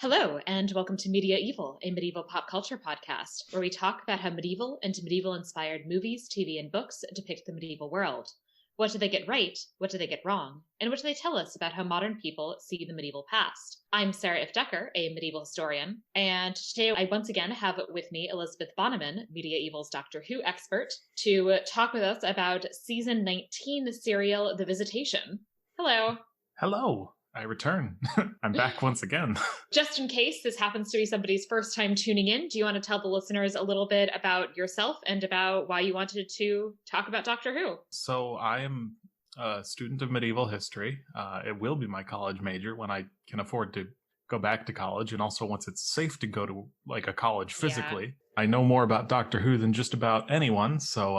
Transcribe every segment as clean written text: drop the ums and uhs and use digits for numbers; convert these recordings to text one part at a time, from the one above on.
Hello, and welcome to Media-eval, a medieval pop culture podcast, where we talk about how medieval and medieval-inspired movies, TV, and books depict the medieval world. What do they get right? What do they get wrong? And what do they tell us about how modern people see the medieval past? I'm Sarah ifft, a medieval historian, and today I once again have with me Elizabeth Bonnemann, Media-eval's Doctor Who expert, to talk with us about season 19 serial The Visitation. Hello. Hello. I return. I'm back once again. Just in case this happens to be somebody's first time tuning in, do you want to tell the listeners a little bit about yourself and about why you wanted to talk about Doctor Who? So I am a student of medieval history. It will be my college major when I can afford to go back to college, and also once it's safe to go to like a college physically. Yeah. I know more about Doctor Who than just about anyone, so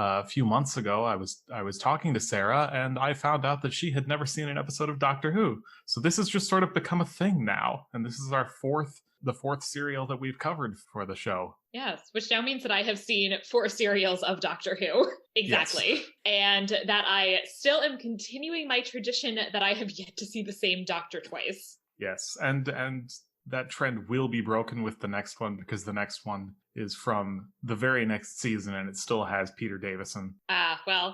a few months ago, I was talking to Sarah, and I found out that she had never seen an episode of Doctor Who. So this has just sort of become a thing now, and this is the fourth serial that we've covered for the show. Yes, which now means that I have seen 4 serials of Doctor Who. Exactly. Yes. And that I still am continuing my tradition that I have yet to see the same Doctor twice. Yes, and that trend will be broken with the next one, because the next one is from the very next season, and it still has Peter Davison. Well,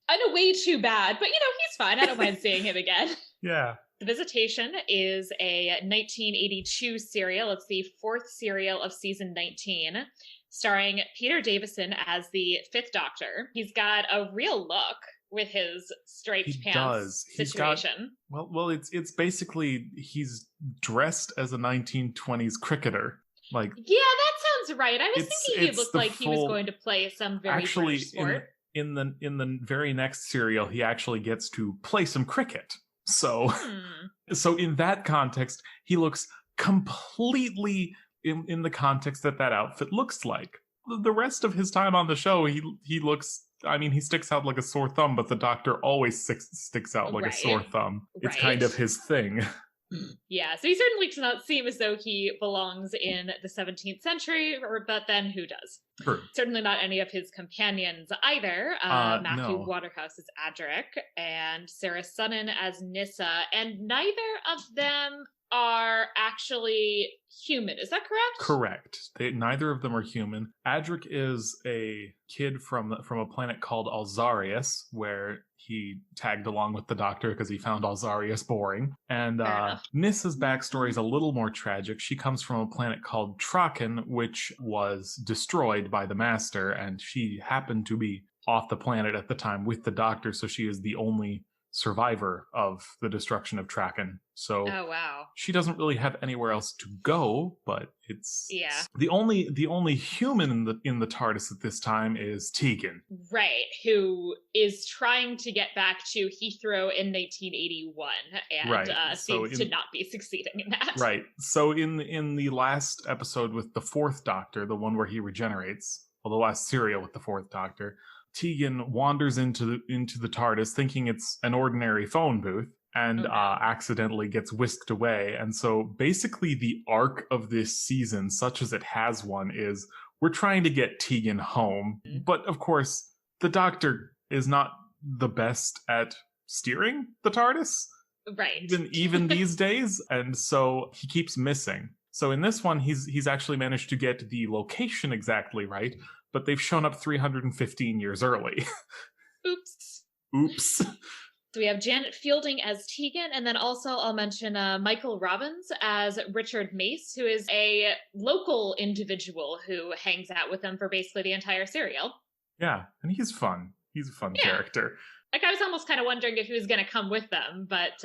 I know way too bad, but he's fine. I don't mind seeing him again. Yeah. The Visitation is a 1982 serial. It's the 4th serial of season 19, starring Peter Davison as the 5th Doctor. He's got a real look with his striped pants situation. Well, it's basically he's dressed as a 1920s cricketer. Like, yeah, that sounds right. I was thinking he looked like he was going to play some very British sport. In the very next serial, he actually gets to play some cricket. So in that context, he looks completely in the context that outfit looks like. The rest of his time on the show, he looks. I mean, he sticks out like a sore thumb, but the Doctor always sticks out like a sore thumb. It's kind of his thing. Yeah, so he certainly does not seem as though he belongs in the 17th century, but then who does? True. Certainly not any of his companions either. Matthew Waterhouse as Adric, and Sarah Sunnan as Nyssa, and neither of them are actually human. Is that correct? Correct. Neither of them are human. Adric is a kid from a planet called Alzarius, where he tagged along with the Doctor because he found Alzarius boring. And Nyssa's backstory is a little more tragic. She comes from a planet called Traken, which was destroyed by the Master, and she happened to be off the planet at the time with the Doctor, so she is the only survivor of the destruction of Traken. So she doesn't really have anywhere else to go, but it's the only human in the TARDIS at this time is Tegan. Right, who is trying to get back to Heathrow in 1981 and seems to not be succeeding in that. Right. So in the last episode with the 4th Doctor, the one where he regenerates, the last serial with the 4th Doctor, Tegan wanders into the TARDIS thinking it's an ordinary phone booth, and accidentally gets whisked away. And so basically the arc of this season, such as it has one, is we're trying to get Tegan home. Mm-hmm. But of course, the Doctor is not the best at steering the TARDIS. Right. Even these days. And so he keeps missing. So in this one, he's actually managed to get the location exactly right, but they've shown up 315 years early. Oops. So we have Janet Fielding as Tegan, and then also I'll mention Michael Robbins as Richard Mace, who is a local individual who hangs out with them for basically the entire serial. Yeah, and he's fun. He's a fun character. Like, I was almost kind of wondering if he was going to come with them, but...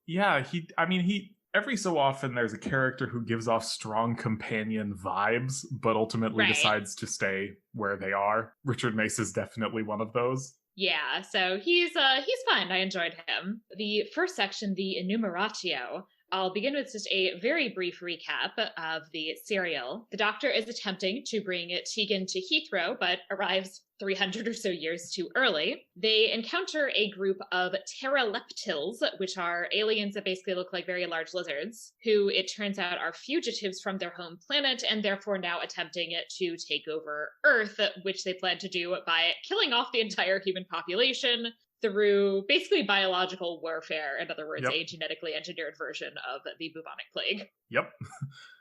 he every so often there's a character who gives off strong companion vibes, but ultimately decides to stay where they are. Richard Mace is definitely one of those. Yeah, so he's fun. I enjoyed him. The first section, the enumeratio, I'll begin with just a very brief recap of the serial. The Doctor is attempting to bring Tegan to Heathrow, but arrives 300 or so years too early. They encounter a group of pteroleptils, which are aliens that basically look like very large lizards, who it turns out are fugitives from their home planet and therefore now attempting to take over Earth, which they plan to do by killing off the entire human population, through basically biological warfare. In other words, Yep. a genetically engineered version of the bubonic plague. Yep.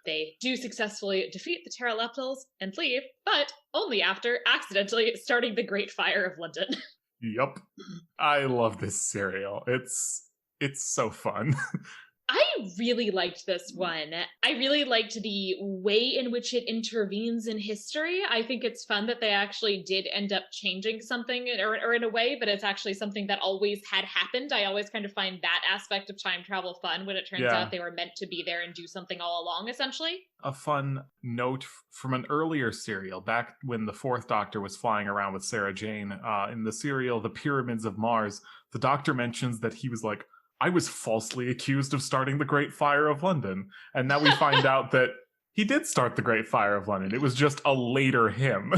They do successfully defeat the pteroleptals and leave, but only after accidentally starting the Great Fire of London. Yep. I love this serial. It's so fun. I really liked this one. I really liked the way in which it intervenes in history. I think it's fun that they actually did end up changing something, or in a way, but it's actually something that always had happened. I always kind of find that aspect of time travel fun when it turns out they were meant to be there and do something all along, essentially. A fun note from an earlier serial, back when the Fourth Doctor was flying around with Sarah Jane, in the serial The Pyramids of Mars, the Doctor mentions that he was like, I was falsely accused of starting the Great Fire of London. And now we find out that he did start the Great Fire of London. It was just a later him.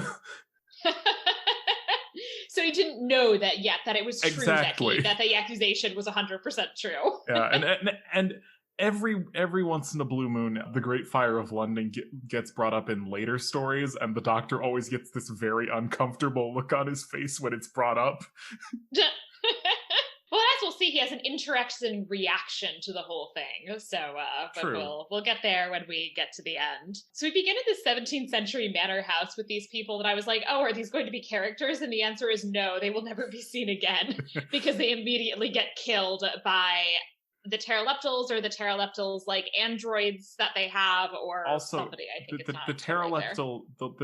So he didn't know that yet, that it was true, exactly. that the accusation was 100% true. Yeah, and every once in a blue moon, the Great Fire of London gets brought up in later stories, and the Doctor always gets this very uncomfortable look on his face when it's brought up. Well, as we'll see, he has an interesting reaction to the whole thing. So, but we'll get there when we get to the end. So we begin in the 17th century manor house with these people that I was like, oh, are these going to be characters? And the answer is no, they will never be seen again because they immediately get killed by the pteroleptals, or the pteroleptals like androids that they have, or also, somebody. I think the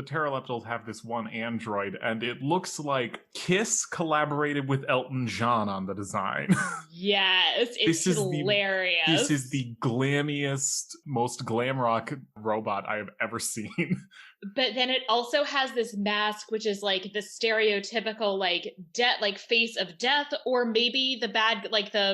pteroleptals have this one android, and it looks like Kiss collaborated with Elton John on the design. Yes, it's hilarious. This is the glammiest, most glam rock robot I have ever seen. But then it also has this mask, which is like the stereotypical like face of death, or maybe the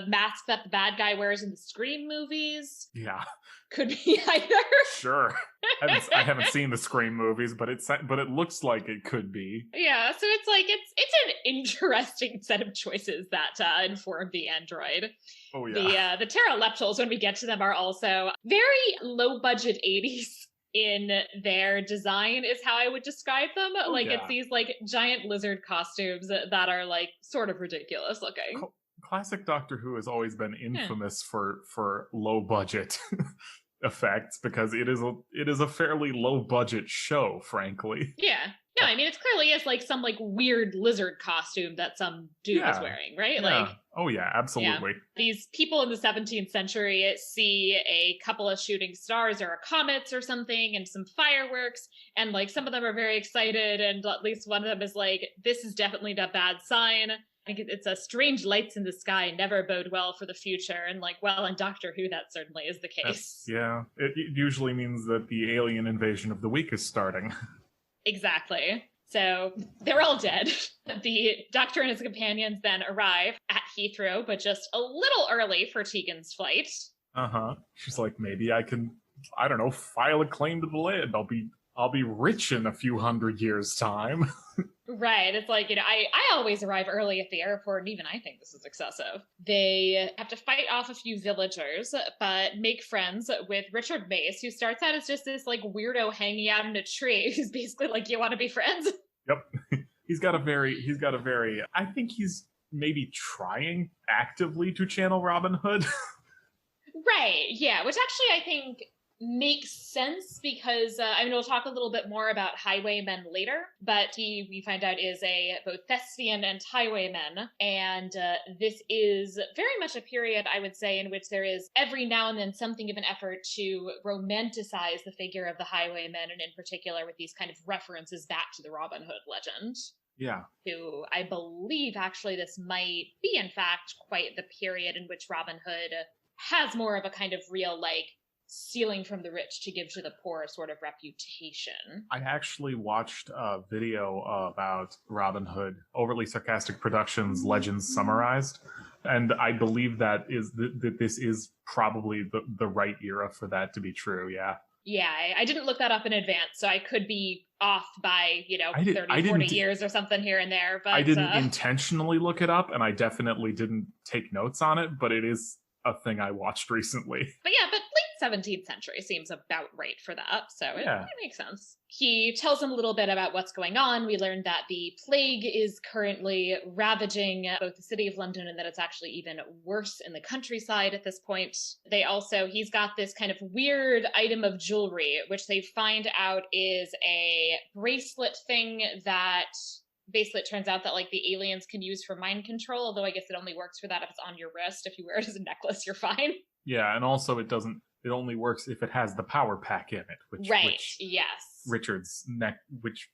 mask that the bad guy wears in the Scream movies. Yeah, could be either. Sure, I haven't seen the Scream movies, but it looks like it could be. Yeah, so it's like it's an interesting set of choices that inform the android. Oh yeah, the pteroleptals, when we get to them, are also very low budget 80s. In their design is how I would describe them. It's these like giant lizard costumes that are like sort of ridiculous looking. Classic Doctor Who has always been infamous for low budget effects, because it is a fairly low budget show, frankly. Yeah. No, I mean, it clearly is like some like weird lizard costume that some dude is wearing, right? Yeah. Oh yeah, absolutely. Yeah. These people in the 17th century see a couple of shooting stars or comets or something and some fireworks, and like some of them are very excited, and at least one of them is like, this is definitely a bad sign. I think it's a strange lights in the sky never bode well for the future. And like, well, in Doctor Who, that certainly is the case. It usually means that the alien invasion of the week is starting. Exactly. So they're all dead. The Doctor and his companions then arrive at Heathrow, but just a little early for Tegan's flight. She's like, maybe I can, I don't know, file a claim to the land. I'll be rich in a few hundred years' time. Right. It's like, I always arrive early at the airport, and even I think this is excessive. They have to fight off a few villagers, but make friends with Richard Mace, who starts out as just this like weirdo hanging out in a tree who's basically like, you want to be friends? Yep. He's got a very, I think he's maybe trying actively to channel Robin Hood. Right. Yeah. Which actually I think makes sense, because we'll talk a little bit more about highwaymen later, but he, we find out, is a both thespian and highwayman, and this is very much a period, I would say, in which there is every now and then something of an effort to romanticize the figure of the highwayman, and in particular with these kind of references back to the Robin Hood legend. Yeah. Who I believe actually this might be in fact quite the period in which Robin Hood has more of a kind of real like stealing from the rich to give to the poor sort of reputation. I actually watched a video about Robin Hood, Overly Sarcastic Productions Legends Summarized, and I believe that this is probably the right era for that to be true, yeah. Yeah, I didn't look that up in advance, so I could be off by, 30, 40 years or something here and there. But I didn't intentionally look it up, and I definitely didn't take notes on it, but it is a thing I watched recently. But late 17th century seems about right for that. So it Yeah. makes sense. He tells them a little bit about what's going on. We learned that the plague is currently ravaging both the city of London and that it's actually even worse in the countryside at this point. He's got this kind of weird item of jewelry, which they find out is a bracelet thing that basically it turns out that like the aliens can use for mind control, although I guess it only works for that if it's on your wrist. If you wear it as a necklace, you're fine. Yeah, and also it only works if it has the power pack in it, which yes. which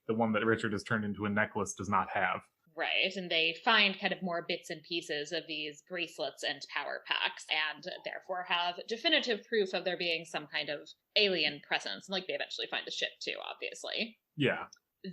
the one that Richard has turned into a necklace does not have. Right, and they find kind of more bits and pieces of these bracelets and power packs, and therefore have definitive proof of there being some kind of alien presence. And like they eventually find the ship too, obviously. Yeah.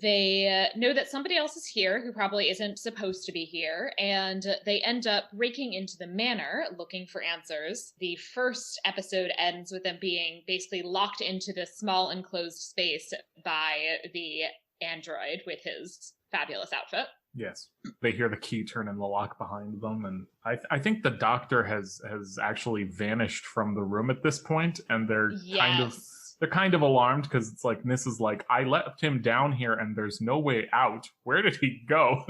They know that somebody else is here who probably isn't supposed to be here, and they end up breaking into the manor looking for answers. The first episode ends with them being basically locked into this small enclosed space by the android with his fabulous outfit. Yes. They hear the key turn in the lock behind them, and I think the doctor has actually vanished from the room at this point, and they're kind of alarmed because it's like, Nis is like, I left him down here and there's no way out. Where did he go?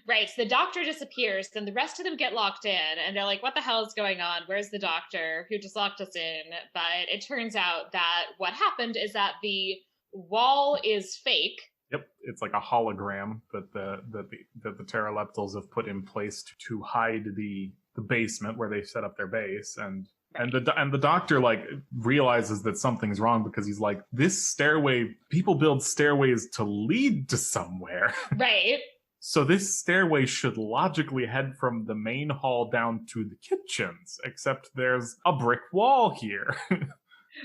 Right, so the doctor disappears, then the rest of them get locked in, and they're like, what the hell is going on? Where's the doctor who just locked us in? But it turns out that what happened is that the wall is fake. Yep, it's like a hologram that the Pteroleptals have put in place to hide the basement where they set up their base, and the doctor like realizes that something's wrong because he's like, this stairway, people build stairways to lead to somewhere. Right. So this stairway should logically head from the main hall down to the kitchens, except there's a brick wall here.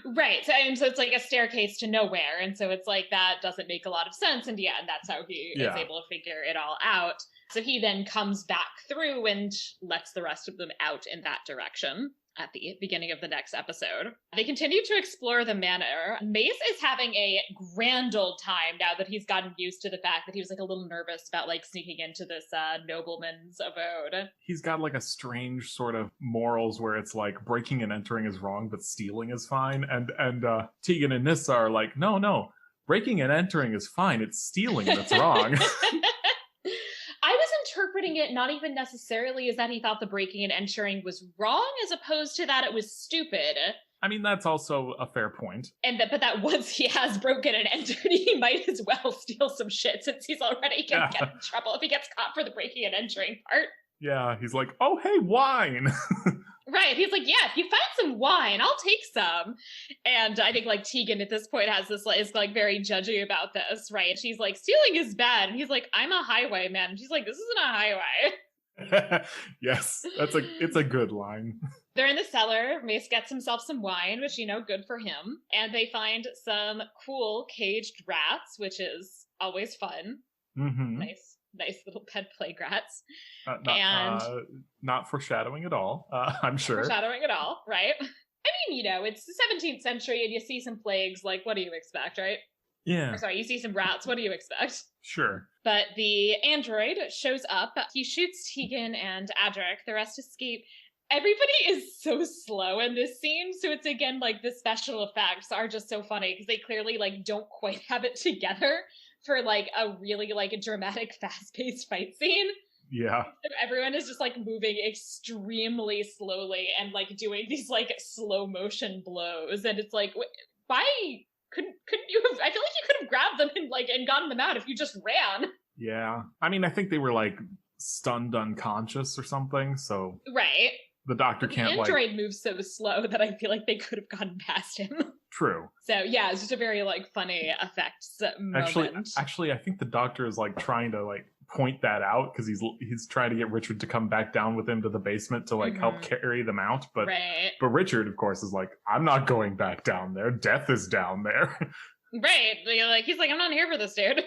Right. So it's like a staircase to nowhere. And so it's like that doesn't make a lot of sense. And that's how he is able to figure it all out. So he then comes back through and lets the rest of them out in that direction at the beginning of the next episode. They continue to explore the manor. Mace is having a grand old time now that he's gotten used to the fact that he was like a little nervous about like sneaking into this nobleman's abode. He's got like a strange sort of morals where it's like breaking and entering is wrong, but stealing is fine. And Tegan and Nissa are like, no, breaking and entering is fine. It's stealing that's wrong. I was interpreting it not even necessarily as that he thought the breaking and entering was wrong, as opposed to that it was stupid. I mean, that's also a fair point. But that once he has broken and entered, he might as well steal some shit since he's already going to get in trouble if he gets caught for the breaking and entering part. Yeah, he's like, oh, hey, wine. Right. He's like, yeah, if you find some wine, I'll take some. And I think like Tegan at this point is like very judgy about this, right? She's like, stealing is bad. And he's like, I'm a highwayman. And she's like, this isn't a highway. Yes, it's a good line. They're in the cellar. Mace gets himself some wine, which, good for him. And they find some cool caged rats, which is always fun. Mm-hmm. Nice little pet plague rats. Not foreshadowing at all, I'm sure. Foreshadowing at all, right? I mean, it's the 17th century and you see some plagues, like, what do you expect, right? Yeah. Or, sorry, you see some rats, what do you expect? Sure. But the android shows up, he shoots Tegan and Adric, the rest escape. Everybody is so slow in this scene, so it's again, like, the special effects are just so funny, because they clearly, like, don't quite have it together for, like, a really, like, a dramatic, fast-paced fight scene. Yeah. So everyone is just, like, moving extremely slowly and, like, doing these, like, slow-motion blows, and it's like, why couldn't you have, I feel like you could have grabbed them and gotten them out if you just ran. Yeah. I mean, I think they were, like, stunned unconscious or something, so... Right. The doctor can't, the android moves so slow that I feel like they could have gotten past him. True. So, yeah, it's just a very, like, funny effects moment. Actually, I think the doctor is, like, trying to, like, point that out, because he's trying to get Richard to come back down with him to the basement to, like, help carry them out. But Richard, of course, is like, I'm not going back down there. Death is down there. Right. He's like, I'm not here for this, dude.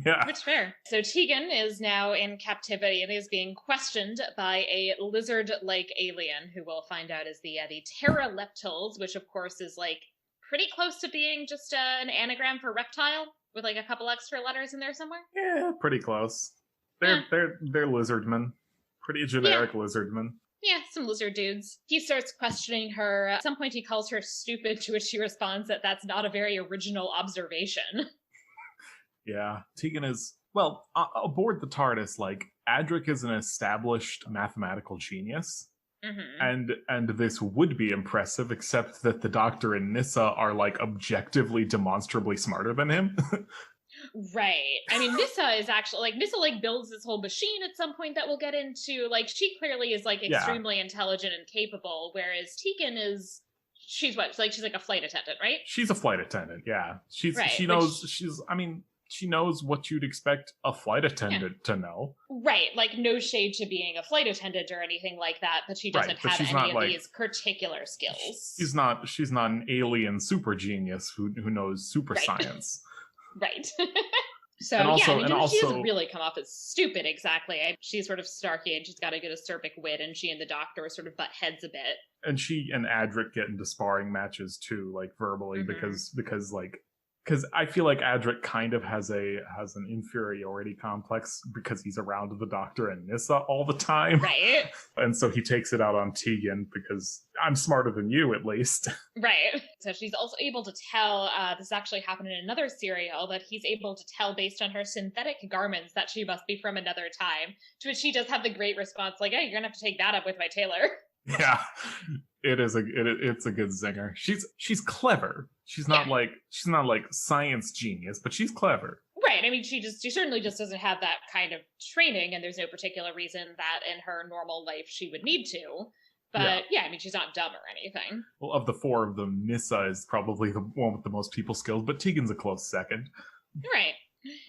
Yeah. Which fair. So Tegan is now in captivity and is being questioned by a lizard-like alien who we'll find out is the Pteroleptals, which of course is like pretty close to being just an anagram for reptile with like a couple extra letters in there somewhere. Yeah, pretty close. They're lizardmen. Pretty generic lizardmen. Yeah, some lizard dudes. He starts questioning her. At some point, he calls her stupid, to which she responds that that's not a very original observation. Yeah, Tegan is, well, aboard the TARDIS, like, Adric is an established mathematical genius. Mm-hmm. And this would be impressive, except that the Doctor and Nyssa are, like, objectively, demonstrably smarter than him. Right. I mean, Nyssa is actually like Nyssa like builds this whole machine at some point that we'll get into. Like she clearly is like Yeah. extremely intelligent and capable, whereas Tegan is she's what like she's like a flight attendant, right? She's a flight attendant, yeah. Right, She knows she knows what you'd expect a flight attendant to know. Right, like no shade to being a flight attendant or anything like that, but she doesn't have any of these particular skills. She's not an alien super genius who knows super science. Right. So also, yeah, I mean, she doesn't really come off as stupid exactly. She's sort of snarky and she's got a good acerbic wit, and she and the Doctor sort of butt heads a bit. And she and Adric get into sparring matches too, like verbally, because I feel like Adric kind of has an inferiority complex because he's around the Doctor and Nyssa all the time. Right. And so he takes it out on Tegan because I'm smarter than you, at least. Right. So she's also able to tell, this actually happened in another serial, that he's able to tell based on her synthetic garments that she must be from another time, to which she does have the great response like, hey, you're going to have to take that up with my tailor. Yeah. It's a good zinger. She's clever. She's not like science genius, but she's clever. Right. I mean, she certainly just doesn't have that kind of training, and there's no particular reason that in her normal life she would need to. But yeah, I mean, she's not dumb or anything. Well, of the four of them, Nyssa is probably the one with the most people skills, but Tegan's a close second. Right.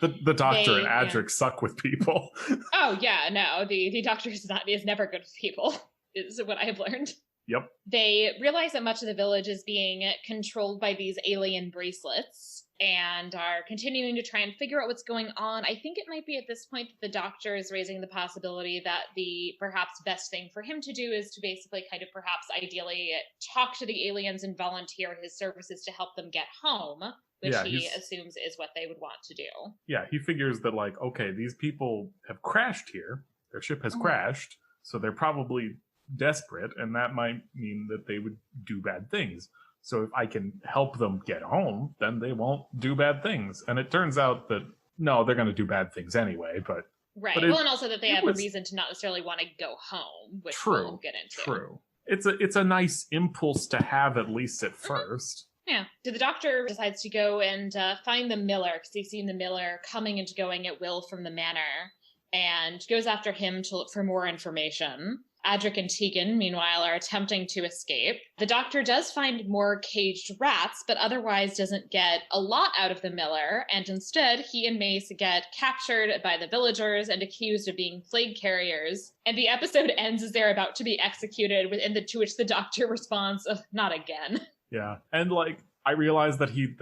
The Doctor and Adric suck with people. Oh yeah, no, the Doctor is never good with people, is what I have learned. Yep. They realize that much of the village is being controlled by these alien bracelets and are continuing to try and figure out what's going on. I think it might be at this point that the Doctor is raising the possibility that the perhaps best thing for him to do is to basically kind of perhaps ideally talk to the aliens and volunteer his services to help them get home, which he assumes is what they would want to do. Yeah, he figures that, like, okay, these people have crashed here. Their ship has crashed, so they're probably desperate, and that might mean that they would do bad things. So if I can help them get home, then they won't do bad things. And it turns out that no, they're going to do bad things anyway. But right, well, and also that they have a reason to not necessarily want to go home, which we'll get into. True, it's a nice impulse to have, at least at first. Yeah. So the Doctor decides to go and find the miller, because he's seen the miller coming and going at will from the manor, and goes after him to look for more information. Adric and Tegan, meanwhile, are attempting to escape. The Doctor does find more caged rats, but otherwise doesn't get a lot out of the miller, and instead he and Mace get captured by the villagers and accused of being plague carriers. And the episode ends as they're about to be executed, to which the Doctor responds, not again. Yeah, and like, I realized that he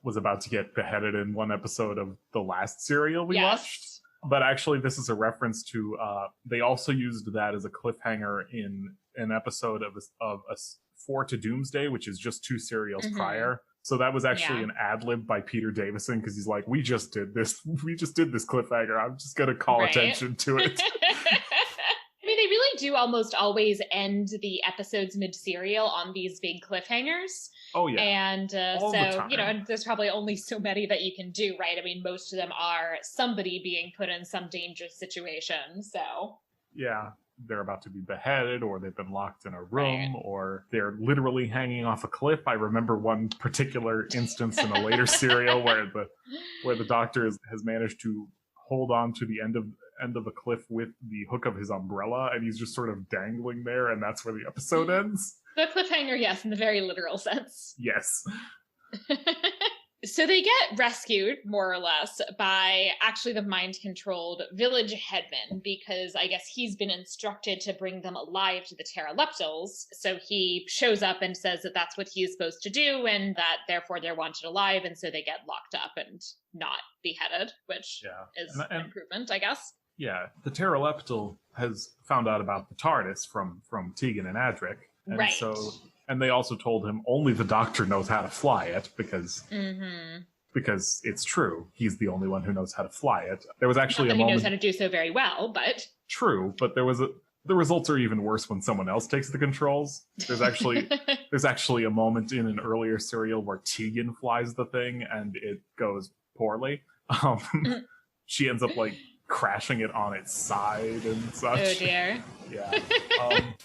was about to get beheaded in one episode of the last serial we watched. But actually, this is a reference to, they also used that as a cliffhanger in an episode of a 4 to Doomsday, which is just 2 serials prior. So that was actually an ad-lib by Peter Davison, because he's like, we just did this cliffhanger. I'm just going to call attention to it. I mean, they really do almost always end the episodes mid-serial on these big cliffhangers. Oh, yeah. And so, and there's probably only so many that you can do, right? I mean, most of them are somebody being put in some dangerous situation, so. Yeah, they're about to be beheaded, or they've been locked in a room, or they're literally hanging off a cliff. I remember one particular instance in a later serial where the Doctor has managed to hold on to the end of a cliff with the hook of his umbrella, and he's just sort of dangling there, and that's where the episode ends. The cliffhanger, yes, in the very literal sense. Yes. So they get rescued, more or less, by actually the mind-controlled village headman, because I guess he's been instructed to bring them alive to the Pteroleptals. So he shows up and says that that's what he's supposed to do, and that therefore they're wanted alive, and so they get locked up and not beheaded, which is an improvement, I guess. Yeah, the Pteroleptal has found out about the TARDIS from Tegan and Adric. And and they also told him only the Doctor knows how to fly it, because it's true. He's the only one who knows how to fly it. There was actually he knows how to do so very well, but... True, but there was The results are even worse when someone else takes the controls. There's actually a moment in an earlier serial where Tegan flies the thing and it goes poorly. She ends up like crashing it on its side and such. Oh dear. Yeah.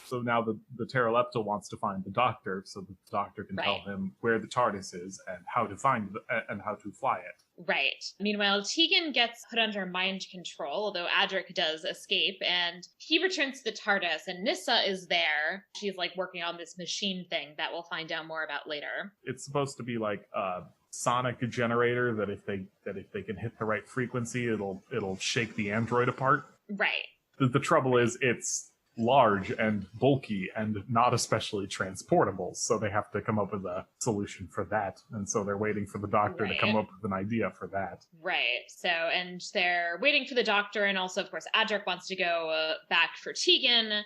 So now the Pteroleptal wants to find the Doctor so that the Doctor can tell him where the TARDIS is and how to find and how to fly it. Right. Meanwhile, Tegan gets put under mind control, although Adric does escape, and he returns to the TARDIS, and Nyssa is there. She's like working on this machine thing that we'll find out more about later. It's supposed to be like a sonic generator that if they can hit the right frequency, it'll shake the android apart. Right. The trouble is it's large and bulky and not especially transportable, so they have to come up with a solution for that, and so they're waiting for the Doctor to come up with an idea for that. Right. So, and they're waiting for the Doctor, and also, of course, Adric wants to go back for Tegan,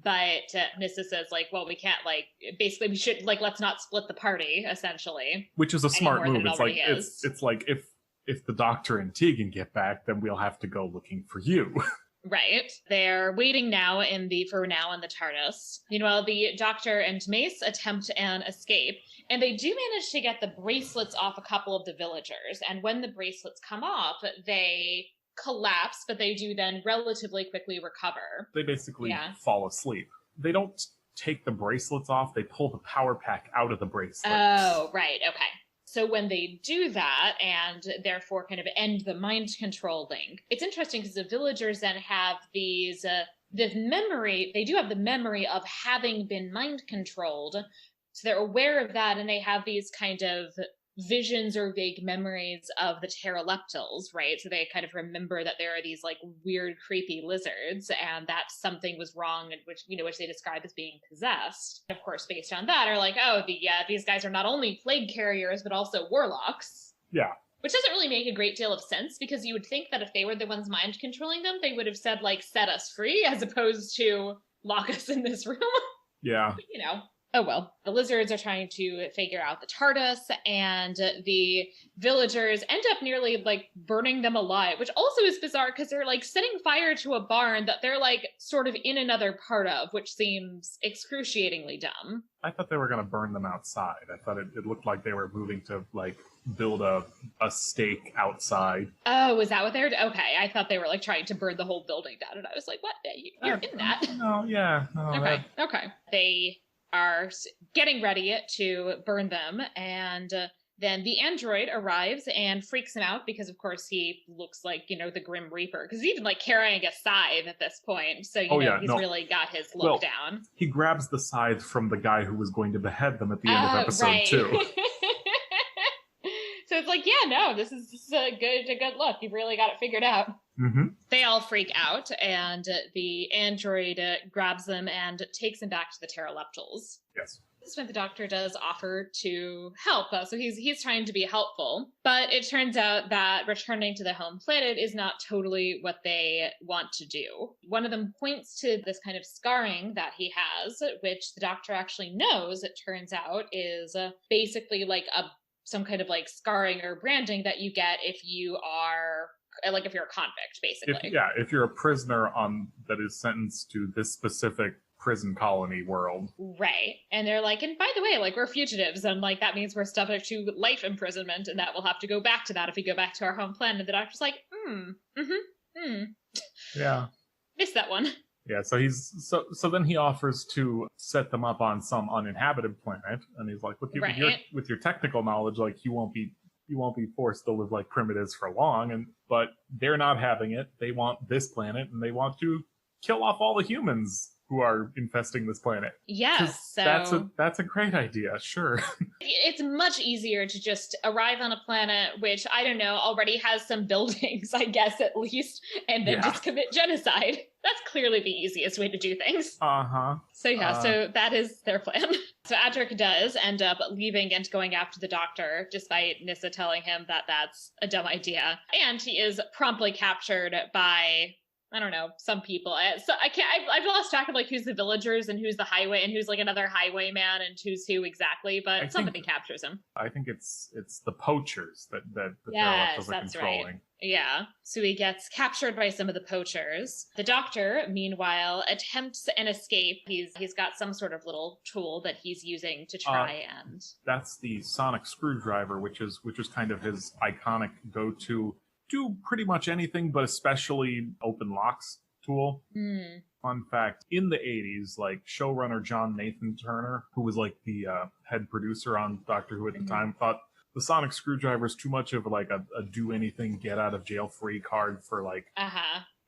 but Nyssa says, like, well, we can't, like, basically we should, like, let's not split the party, essentially. Which is a smart move. It's like if the Doctor and Tegan get back, then we'll have to go looking for you. Right. They're waiting now in the TARDIS. Meanwhile, the Doctor and Mace attempt an escape, and they do manage to get the bracelets off a couple of the villagers. And when the bracelets come off, they collapse, but they do then relatively quickly recover. They basically fall asleep. They don't take the bracelets off, they pull the power pack out of the bracelet. Oh, right. Okay. So when they do that and therefore kind of end the mind control link, it's interesting because the villagers then have these, the memory, they do have the memory of having been mind controlled. So they're aware of that and they have these kind of visions or vague memories of the Pteroleptals, right? So they kind of remember that there are these like weird, creepy lizards and that something was wrong, and which they describe as being possessed. Of course, based on that, are like, oh, these guys are not only plague carriers but also warlocks. Yeah. Which doesn't really make a great deal of sense because you would think that if they were the ones mind controlling them, they would have said like, set us free, as opposed to lock us in this room. Yeah. Oh well. The lizards are trying to figure out the TARDIS, and the villagers end up nearly like burning them alive, which also is bizarre because they're like setting fire to a barn that they're like sort of in another part of, which seems excruciatingly dumb. I thought they were going to burn them outside. I thought it looked like they were moving to like build a stake outside. Oh, was that what they were doing? Okay, I thought they were like trying to burn the whole building down, and I was like, what? You're in that? No, yeah. No, Okay. They are getting ready to burn them, and then the android arrives and freaks him out because, of course, he looks like, the Grim Reaper, because he's even like carrying a scythe at this point, so he's really got his look down. He grabs the scythe from the guy who was going to behead them at the end of episode 2. So it's like, this is a good look. You've really got it figured out. Mm-hmm. They all freak out, and the android grabs them and takes them back to the Pteroleptals. Yes. This is when the Doctor does offer to help. So he's trying to be helpful. But it turns out that returning to the home planet is not totally what they want to do. One of them points to this kind of scarring that he has, which the Doctor actually knows, it turns out, is basically like some kind of like scarring or branding that you get if you are like if you're a convict, basically. If you're a prisoner that is sentenced to this specific prison colony world. Right. And they're like, and by the way, like, we're fugitives, and like that means we're subject to life imprisonment, and that we'll have to go back to that if we go back to our home planet. And the Doctor's like, Yeah. Missed that one. Yeah, so then he offers to set them up on some uninhabited planet, and he's like, with your technical knowledge, like you won't be forced to live like primitives for long, but they're not having it. They want this planet, and they want to kill off all the humans who are infesting this planet. Yes, so that's a great idea, sure. It's much easier to just arrive on a planet which, I don't know, already has some buildings, I guess, at least, and then just commit genocide. That's clearly the easiest way to do things. Uh-huh. So that is their plan. So Adric does end up leaving and going after the Doctor, despite Nyssa telling him that that's a dumb idea. And he is promptly captured by, I don't know, some people. So I've lost track of like who's the villagers and who's the highway and who's like another highwayman and who's who exactly, but somebody captures him. I think it's the poachers that the Pteroleptals are controlling. Right. Yeah. So he gets captured by some of the poachers. The doctor, meanwhile, attempts an escape. He's got some sort of little tool that he's using to Uh, try and that's the sonic screwdriver, which is kind of his iconic go-to. Do pretty much anything, but especially open locks tool. Fun fact, in the 80s, like showrunner John Nathan Turner, who was like the head producer on Doctor Who at the time, thought the sonic screwdriver is too much of like a do anything, get out of jail free card for like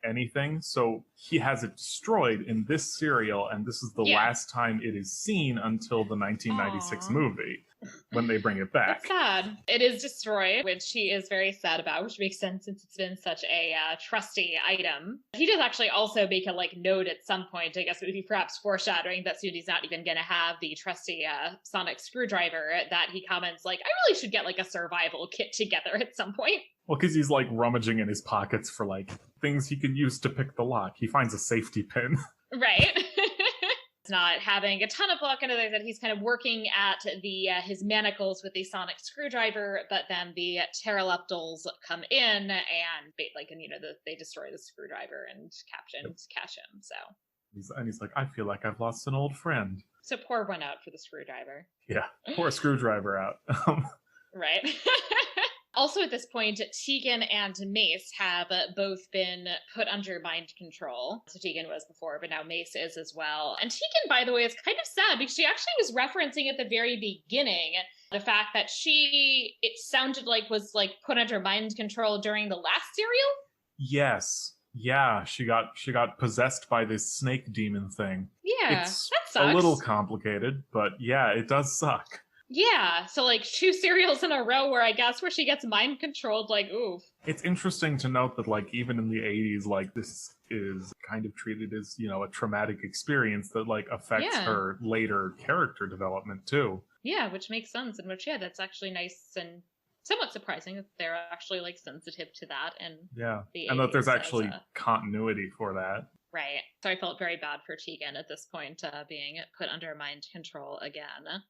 anything. So he has it destroyed in this serial, and this is the last time it is seen until the 1996 movie when they bring it back. That's sad. It is destroyed, which he is very sad about, which makes sense since it's been such a trusty item. He does actually also make a note at some point, I guess it would be perhaps foreshadowing that soon he's not even going to have the trusty sonic screwdriver, that he comments I really should get a survival kit together at some point. Well, because he's rummaging in his pockets for things he can use to pick the lock. He finds a safety pin. Right. It's not having a ton of luck, and as I said, he's kind of working at the his manacles with the sonic screwdriver, but then the pteroleptals come in and they destroy the screwdriver and catch him. So he's like, I feel like I've lost an old friend. So pour one out for the screwdriver. Yeah, pour a screwdriver out. Right. Also, at this point, Tegan and Mace have both been put under mind control. So Tegan was before, but now Mace is as well. And Tegan, by the way, is kind of sad because she actually was referencing at the very beginning the fact that it sounded was put under mind control during the last serial. Yes. Yeah, she got possessed by this snake demon thing. Yeah, it's that sucks. A little complicated, but yeah, it does suck. Yeah, so 2 serials in a row where she gets mind controlled, oof. It's interesting to note that even in the 80s, this is kind of treated as, a traumatic experience that affects her later character development too. Yeah, which makes sense, and that's actually nice and somewhat surprising that they're actually sensitive to that, and and that there's actually continuity for that. Right. So I felt very bad for Tegan at this point, being put under mind control again.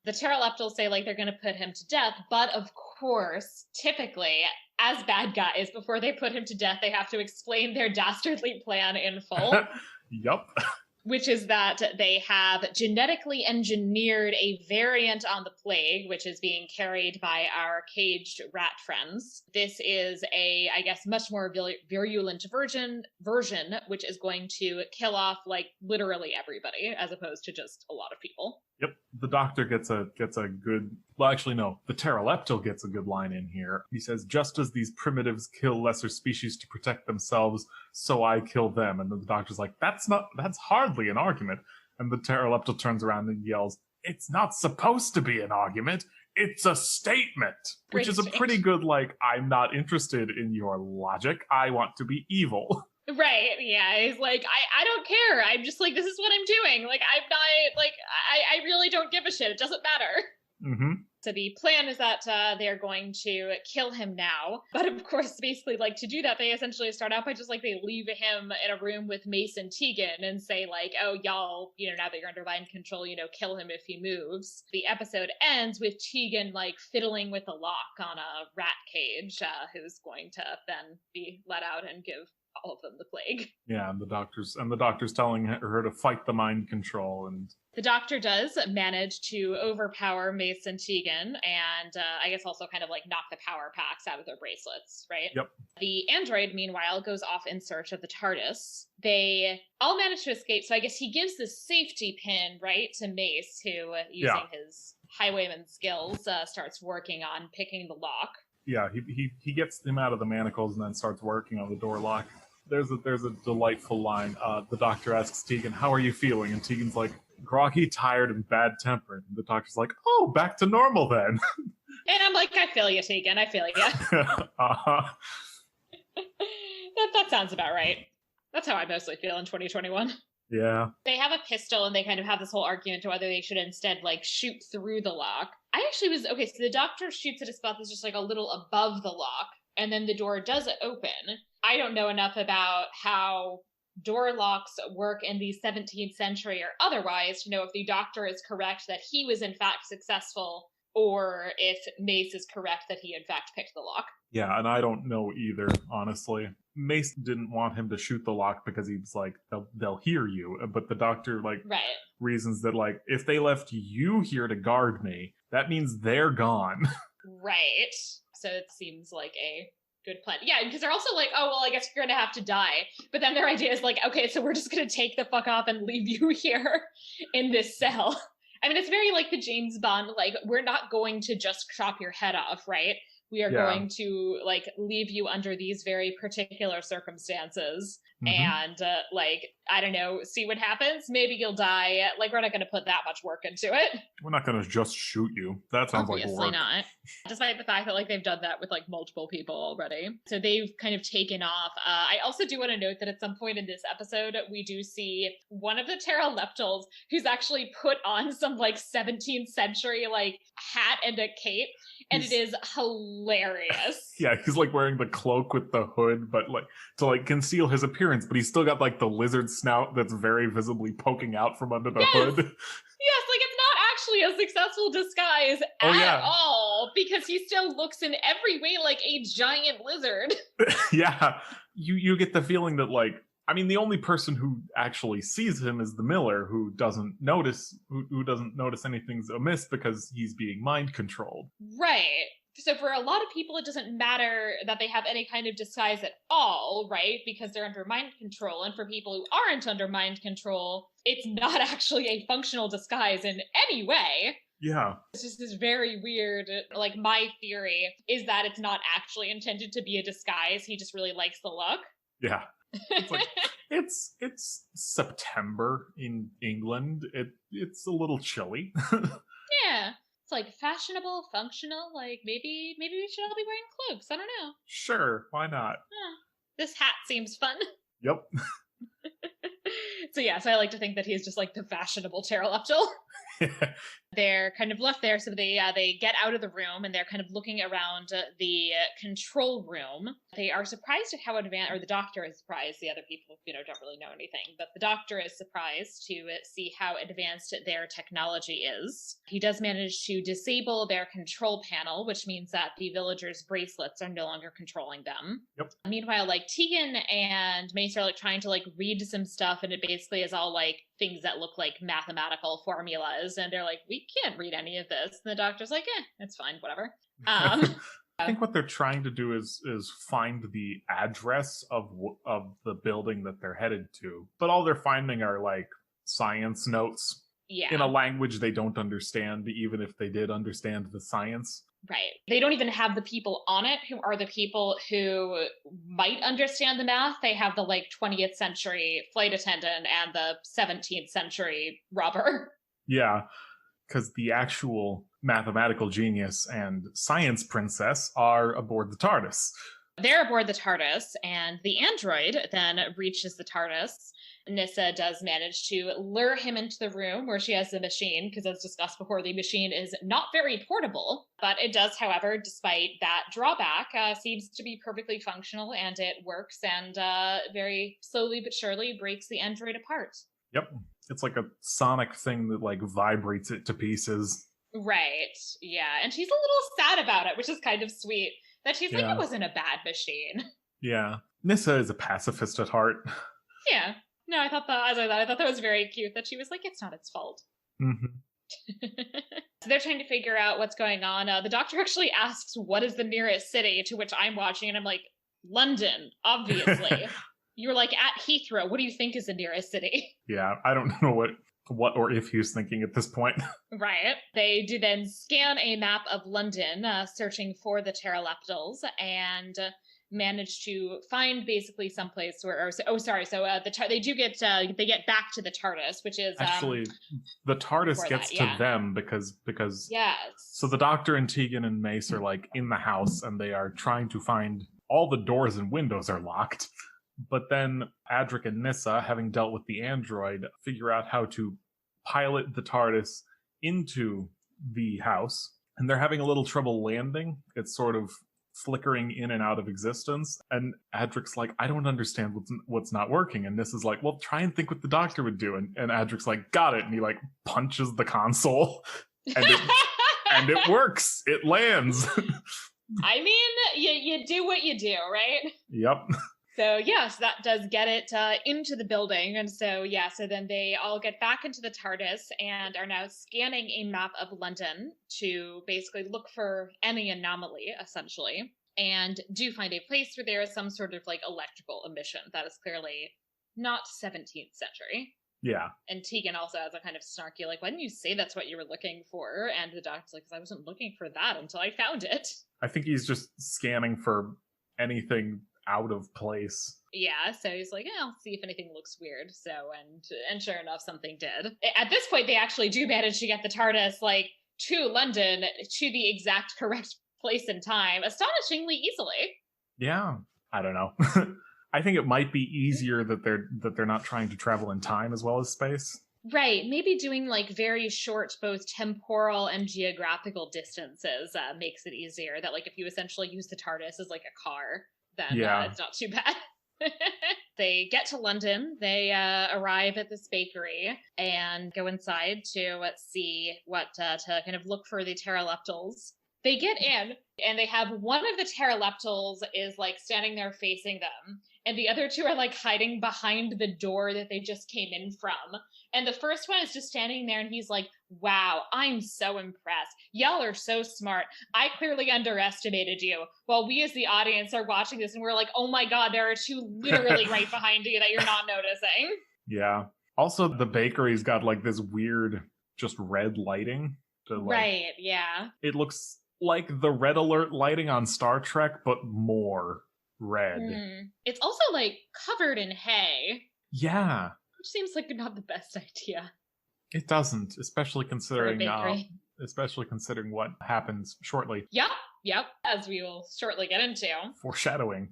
The pteroleptals say they're going to put him to death, but of course, typically, as bad guys, before they put him to death, they have to explain their dastardly plan in full. Yup. Which is that they have genetically engineered a variant on the plague, which is being carried by our caged rat friends. This is much more virulent version, which is going to kill off literally everybody, as opposed to just a lot of people. Yep. The doctor gets a good, well, actually, no, the pteroleptal gets a good line in here. He says, just as these primitives kill lesser species to protect themselves, so I kill them. And then the doctor's like, that's hardly an argument. And the pteroleptal turns around and yells, it's not supposed to be an argument. It's a statement. Which is a pretty good, I'm not interested in your logic. I want to be evil. Right, yeah, he's I don't care, I'm just this is what I'm doing, I'm not, I really don't give a shit, it doesn't matter. Mm-hmm. So the plan is that they're going to kill him now, but of course, basically, to do that, they essentially start out by just, they leave him in a room with Mace and Tegan and say, oh, y'all, now that you're under mind control, kill him if he moves. The episode ends with Tegan, fiddling with a lock on a rat cage, who's going to then be let out and give all of them the plague. Yeah, and the doctor's telling her to fight the mind control, and the doctor does manage to overpower Mace and Tegan, and I guess also kind of knock the power packs out of their bracelets, right? Yep. The android, meanwhile, goes off in search of the TARDIS. They all manage to escape, so I guess he gives the safety pin, right, to Mace, who, using his highwayman skills, starts working on picking the lock. Yeah, he gets them out of the manacles and then starts working on the door lock. There's a delightful line. The doctor asks Tegan, how are you feeling? And Tegan's like, groggy, tired, and bad-tempered. And the doctor's like, oh, back to normal then. And I'm like, I feel you, Tegan, I feel you. Uh-huh. That sounds about right. That's how I mostly feel in 2021. Yeah. They have a pistol and they kind of have this whole argument to whether they should instead shoot through the lock. I actually so the doctor shoots at a spot that's just a little above the lock, and then the door does open. I don't know enough about how door locks work in the 17th century or otherwise to know if the doctor is correct that he was in fact successful or if Mace is correct that he in fact picked the lock. Yeah, and I don't know either, honestly. Mace didn't want him to shoot the lock because he was like, they'll hear you. But the doctor, like, Right. reasons that, like, if they left you here to guard me, that means they're gone. Right. So it seems like a good plan. Yeah, because they're also like, oh, well, I guess you're going to have to die. But then their idea is like, okay, so we're just going to take the fuck off and leave you here in this cell. I mean, it's very like the James Bond, like, we're not going to just chop your head off, right? We are going to, like, leave you under these very particular circumstances and, like, I don't know, see what happens. Maybe you'll die. Like, we're not going to put that much work into it. We're not going to just shoot you. That sounds Obviously like work. not. Despite the fact that, like, they've done that with, like, multiple people already. So they've kind of taken off. I also do want to note that at some point in this episode, we do see one of the pteroleptals who's actually put on some, like, 17th century, like, hat and a cape. And it is hilarious. Yeah, he's like wearing the cloak with the hood, but like to like conceal his appearance, but he's still got like the lizard snout that's very visibly poking out from under the hood. Yes, like it's not actually a successful disguise at all, because he still looks in every way like a giant lizard. Yeah. You get the feeling that like, I mean, the only person who actually sees him is the miller, who doesn't notice anything's amiss because he's being mind controlled. Right. So for a lot of people, it doesn't matter that they have any kind of disguise at all, right? Because they're under mind control. And for people who aren't under mind control, it's not actually a functional disguise in any way. Yeah. It's just this very weird, like, my theory is that it's not actually intended to be a disguise. He just really likes the look. Yeah. It's like it's September in England. It's a little chilly. Yeah. It's like fashionable, functional, like maybe we should all be wearing cloaks. I don't know. Sure, why not? This hat seems fun. Yep. So I like to think that he's just like the fashionable pteroleptal. They're kind of left there, so they get out of the room and they're kind of looking around the control room. They are surprised at how advanced, or the doctor is surprised. The other people, don't really know anything, but the doctor is surprised to see how advanced their technology is. He does manage to disable their control panel, which means that the villagers' bracelets are no longer controlling them. Yep. Meanwhile, like Tegan and Mace are like trying to like read some stuff, and it basically is all like things that look like mathematical formulas, and they're like, we can't read any of this. And the doctor's like, it's fine, whatever. I think what they're trying to do is find the address of the building that they're headed to, but all they're finding are like science notes in a language they don't understand, even if they did understand the science. Right. They don't even have the people on it who are the people who might understand the math. They have the like 20th century flight attendant and the 17th century robber. Yeah, because the actual mathematical genius and science princess are aboard the TARDIS. They're aboard the TARDIS, and the android then reaches the TARDIS. Nyssa does manage to lure him into the room where she has the machine, because as discussed before, the machine is not very portable, but it does, however, despite that drawback, seems to be perfectly functional, and it works, and very slowly but surely breaks the android apart. Yep. It's like a sonic thing that like vibrates it to pieces. Right. Yeah. And she's a little sad about it, which is kind of sweet. That she's like, it wasn't a bad machine. Yeah. Nyssa is a pacifist at heart. Yeah. No, I thought that was very cute that she was like, it's not its fault. Mm-hmm. So they're trying to figure out what's going on. The doctor actually asks, what is the nearest city? To which I'm watching and I'm like, London, obviously. You're like at Heathrow. What do you think is the nearest city? Yeah, I don't know what or if he was thinking at this point. Right. They do then scan a map of London, searching for the pteroleptals, and manage to find basically someplace where. They get back to the TARDIS, which is actually the TARDIS gets to them because yes. So the Doctor and Tegan and Mace are like in the house, and they are trying to find all the doors and windows are locked. But then Adric and Nyssa, having dealt with the android, figure out how to pilot the TARDIS into the house. And they're having a little trouble landing. It's sort of flickering in and out of existence. And Adric's like, I don't understand what's not working. And Nyssa's like, well, try and think what the Doctor would do. And Adric's like, got it. And he like punches the console. And And it works. It lands. I mean, you do what you do, right? Yep. So yes, that does get it into the building. And so, so then they all get back into the TARDIS and are now scanning a map of London to basically look for any anomaly, essentially, and do find a place where there is some sort of like electrical emission that is clearly not 17th century. Yeah. And Tegan also has a kind of snarky, like, why didn't you say that's what you were looking for? And the doctor's like, because I wasn't looking for that until I found it. I think he's just scanning for anything out of place. Yeah, so he's like, I'll see if anything looks weird. So, and sure enough, something did. At this point, they actually do manage to get the TARDIS, like, to London, to the exact correct place and time, astonishingly easily. Yeah, I don't know. I think it might be easier that they're not trying to travel in time as well as space. Right, maybe doing like very short, both temporal and geographical distances makes it easier. That like if you essentially use the TARDIS as like a car, then it's not too bad. They get to London, they arrive at this bakery and go inside to see what, to kind of look for the pteroleptals. They get in and they have one of the pteroleptals is like standing there facing them. And the other two are like hiding behind the door that they just came in from. And the first one is just standing there and he's like, wow, I'm so impressed. Y'all are so smart. I clearly underestimated you. While we as the audience are watching this and we're like, oh my God, there are two literally right behind you that you're not noticing. Yeah. Also, the bakery's got like this weird, just red lighting. Right, yeah. It looks like the red alert lighting on Star Trek, but more red. It's also like covered in hay. Yeah. Which seems like not the best idea. It doesn't, especially considering what happens shortly. Yep, as we will shortly get into. Foreshadowing.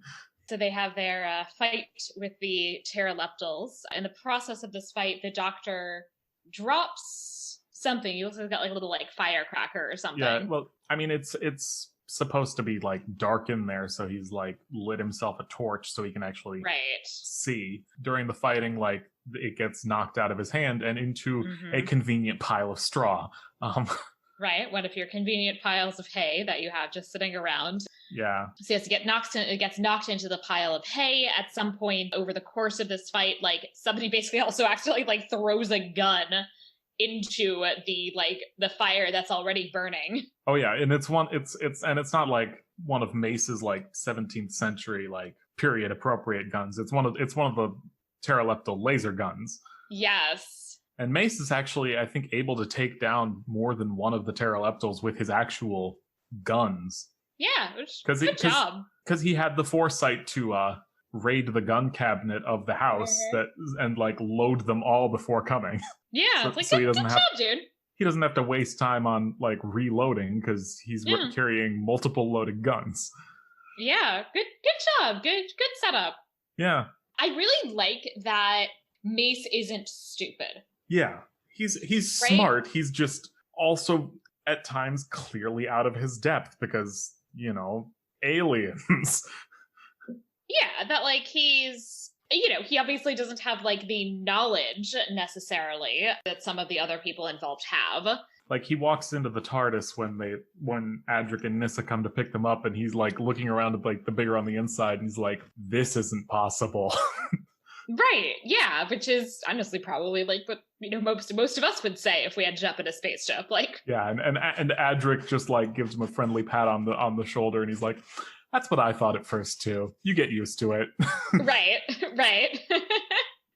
So they have their fight with the pteroleptals. In the process of this fight, the Doctor drops something. He also got like a little like firecracker or something. Yeah, well, I mean, it's supposed to be like dark in there, so he's like lit himself a torch so he can actually see. During the fighting, like it gets knocked out of his hand and into a convenient pile of straw. Right, one of your convenient piles of hay that you have just sitting around. Yeah. So it gets knocked into the pile of hay. At some point over the course of this fight, like somebody basically also accidentally like throws a gun into the fire that's already burning. Oh yeah, and it's not like one of Mace's like 17th century like period appropriate guns. It's one of the pteroleptal laser guns. Yes. And Mace is actually, I think, able to take down more than one of the pteroleptals with his actual guns. Yeah, good job. Because he had the foresight to raid the gun cabinet of the house and like load them all before coming. Yeah, so good job, dude. He doesn't have to waste time on like reloading because he's carrying multiple loaded guns. Yeah, good job. Good setup. Yeah. I really like that Mace isn't stupid. Yeah. He's smart. He's just also at times clearly out of his depth because, aliens. Yeah, that like he's, he obviously doesn't have like the knowledge necessarily that some of the other people involved have. Like he walks into the TARDIS when Adric and Nyssa come to pick them up, and he's like looking around at like the bigger on the inside, and he's like, "This isn't possible." Right? Yeah, which is honestly probably like what most of us would say if we had to jump in a spaceship. Like, yeah, and Adric just like gives him a friendly pat on the shoulder, and he's like, "That's what I thought at first too. You get used to it." Right.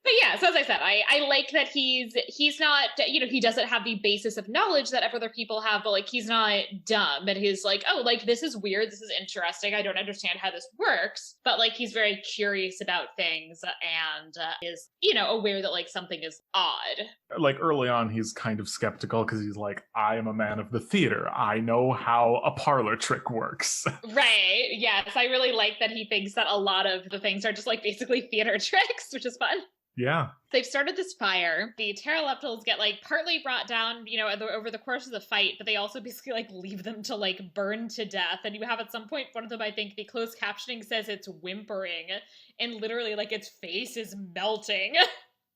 But yeah, so as I said, I like that he's not, he doesn't have the basis of knowledge that other people have, but like he's not dumb, and he's like, oh, like this is weird, this is interesting, I don't understand how this works, but like he's very curious about things and is, aware that like something is odd. Like early on, he's kind of skeptical because he's like, I am a man of the theater. I know how a parlor trick works. Right. Yes, I really like that he thinks that a lot of the things are just like basically theater tricks, which is fun. Yeah. They've started this fire. The pteroleptals get like partly brought down, over the course of the fight, but they also basically like leave them to like burn to death. And you have at some point, one of them, I think the closed captioning says it's whimpering, and literally like its face is melting.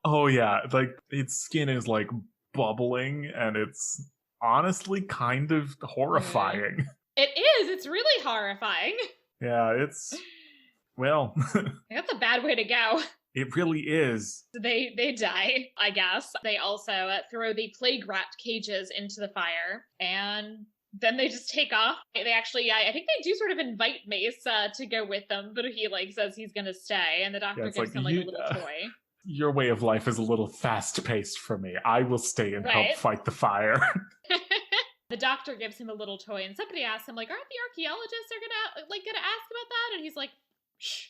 Oh yeah, like its skin is like bubbling, and it's honestly kind of horrifying. It is. It's really horrifying. Yeah, it's, well, That's a bad way to go. it really is. They die, I guess. They also throw the plague rat cages into the fire, and then they just take off. They actually, I think they do sort of invite Mace to go with them, but he says he's gonna stay, and the doctor it's gives him a little toy. Your way of life is a little fast-paced for me. I will stay and help Right. fight the fire. The doctor gives him a little toy, and somebody asks him, aren't the archaeologists gonna ask about that? And he's like, shh.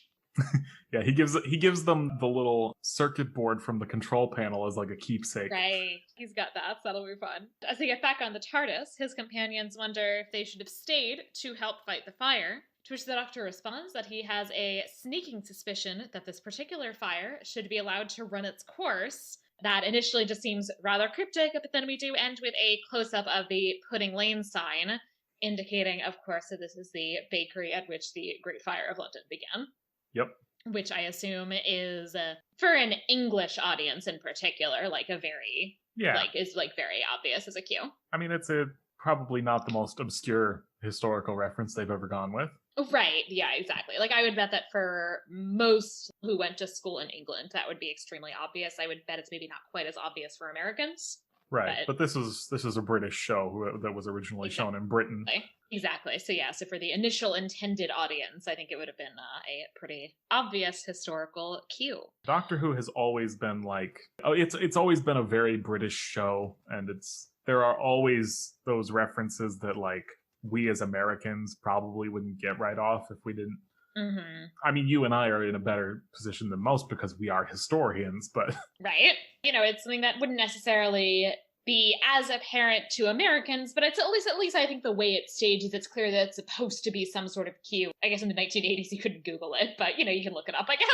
Yeah, he gives them the little circuit board from the control panel as like a keepsake. Right. He's got that, so that'll be fun. As they get back on the TARDIS, his companions wonder if they should have stayed to help fight the fire, to which the doctor responds that he has a sneaking suspicion that this particular fire should be allowed to run its course. That initially just seems rather cryptic, but then we do end with a close-up of the Pudding Lane sign, indicating, of course, that this is the bakery at which the Great Fire of London began. Yep. Which I assume is, for an English audience in particular, is very obvious as a cue. I mean, it's probably not the most obscure historical reference they've ever gone with. Right, yeah, exactly. I would bet that for most who went to school in England, that would be extremely obvious. I would bet it's maybe not quite as obvious for Americans. Right, but this is a British show that was originally shown in Britain. Exactly. So for the initial intended audience, I think it would have been a pretty obvious historical cue. Doctor Who has always been it's always been a very British show, and there are always those references that we as Americans probably wouldn't get right off if we didn't. Mm-hmm. I mean, you and I are in a better position than most because we are historians, but right. It's something that wouldn't necessarily be as apparent to Americans, but it's at least I think the way it's staged is it's clear that it's supposed to be some sort of cue. I guess in the 1980s you couldn't Google it, but you can look it up, I guess.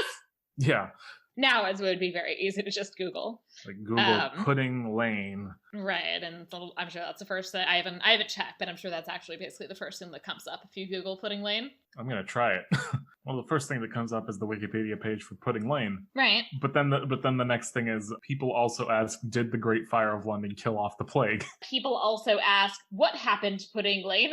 Yeah. Now it would be very easy to just Google. Google Pudding Lane. Right, and I'm sure that's the first thing. I haven't checked, but I'm sure that's actually basically the first thing that comes up if you Google Pudding Lane. I'm gonna try it. Well, the first thing that comes up is the Wikipedia page for Pudding Lane. Right. But then the next thing is people also ask, did the Great Fire of London kill off the plague? People also ask, what happened to Pudding Lane?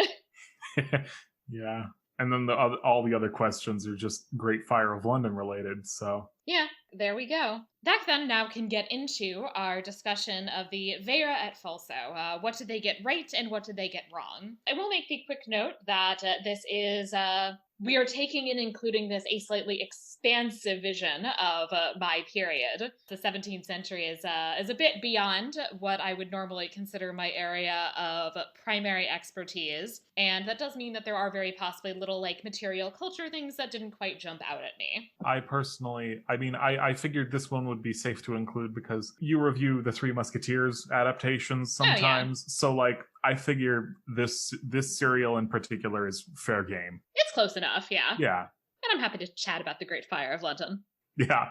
Yeah. And then all the other questions are just Great Fire of London related, so. Yeah, there we go. Back then, now can get into our discussion of the Vera et Falso. What did they get right and what did they get wrong? I will make the quick note that this is, we are taking and including this a slightly expansive vision of my period. The 17th century is a bit beyond what I would normally consider my area of primary expertise. And that does mean that there are very possibly little material culture things that didn't quite jump out at me. I figured this one would be safe to include because you review the Three Musketeers adaptations sometimes. Oh, yeah. So I figure this serial in particular is fair game. It's close enough, yeah. Yeah. And I'm happy to chat about the Great Fire of London. Yeah.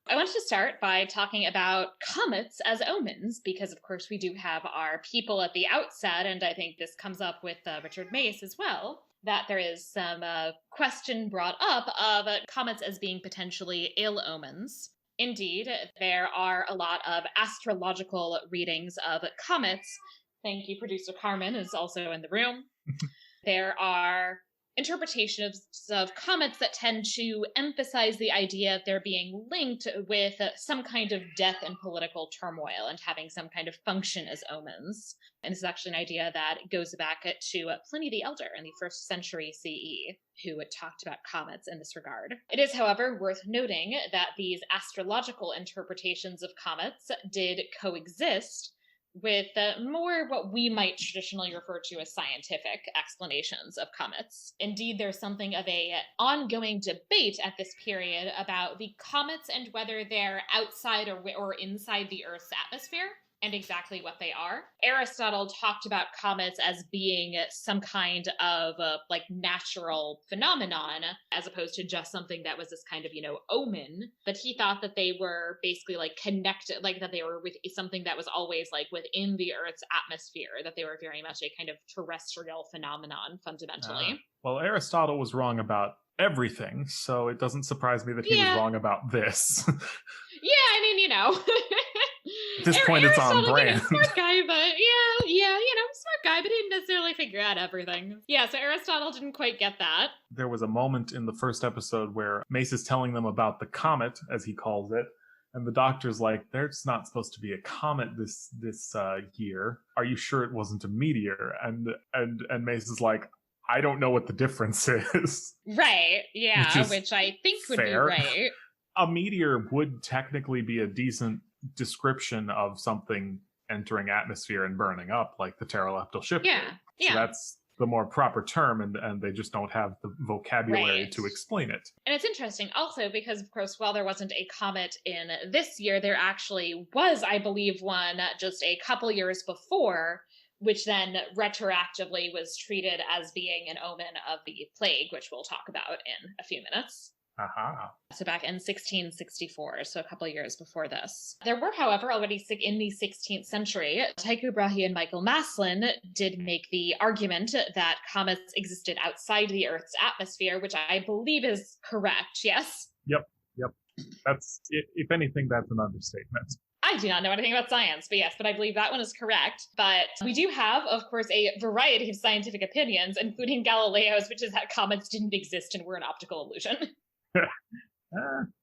I wanted to start by talking about comets as omens, because of course we do have our people at the outset, and I think this comes up with Richard Mace as well, that there is some question brought up of comets as being potentially ill omens. Indeed, there are a lot of astrological readings of comets. Thank you, producer Carmen is also in the room. There are interpretations of comets that tend to emphasize the idea of there being linked with some kind of death and political turmoil and having some kind of function as omens. And this is actually an idea that goes back to Pliny the Elder in the 1st century CE, who talked about comets in this regard. It is, however, worth noting that these astrological interpretations of comets did coexist with more what we might traditionally refer to as scientific explanations of comets. Indeed, there's something of an ongoing debate at this period about the comets and whether they're outside or inside the Earth's atmosphere, and exactly what they are. Aristotle talked about comets as being some kind of natural phenomenon, as opposed to just something that was this kind of, omen. But he thought that they were basically connected, that they were with something that was always within the Earth's atmosphere, that they were very much a kind of terrestrial phenomenon fundamentally. Well, Aristotle was wrong about everything, so it doesn't surprise me that he was Yeah. wrong about this. Yeah, I mean, At this point, it's on Aristotle, brand. smart guy, but smart guy, but he didn't necessarily figure out everything. Yeah, so Aristotle didn't quite get that. There was a moment in the first episode where Mace is telling them about the comet, as he calls it, and the doctor's like, "There's not supposed to be a comet this year. Are you sure it wasn't a meteor?" And Mace is like, "I don't know what the difference is." Right, yeah, which I think would be right. A meteor would technically be a decent description of something entering atmosphere and burning up, like the pteroleptal ship. Yeah, yeah. So that's the more proper term, and they just don't have the vocabulary to explain it. And it's interesting also because, of course, while there wasn't a comet in this year, there actually was, I believe, one just a couple years before, which then retroactively was treated as being an omen of the plague, which we'll talk about in a few minutes. So back in 1664, so a couple of years before this. There were, however, already in the 16th century, Tycho Brahe and Michael Maslin did make the argument that comets existed outside the Earth's atmosphere, which I believe is correct, yes? Yep. That's, if anything, that's an understatement. I do not know anything about science, but I believe that one is correct. But we do have, of course, a variety of scientific opinions, including Galileo's, which is that comets didn't exist and were an optical illusion.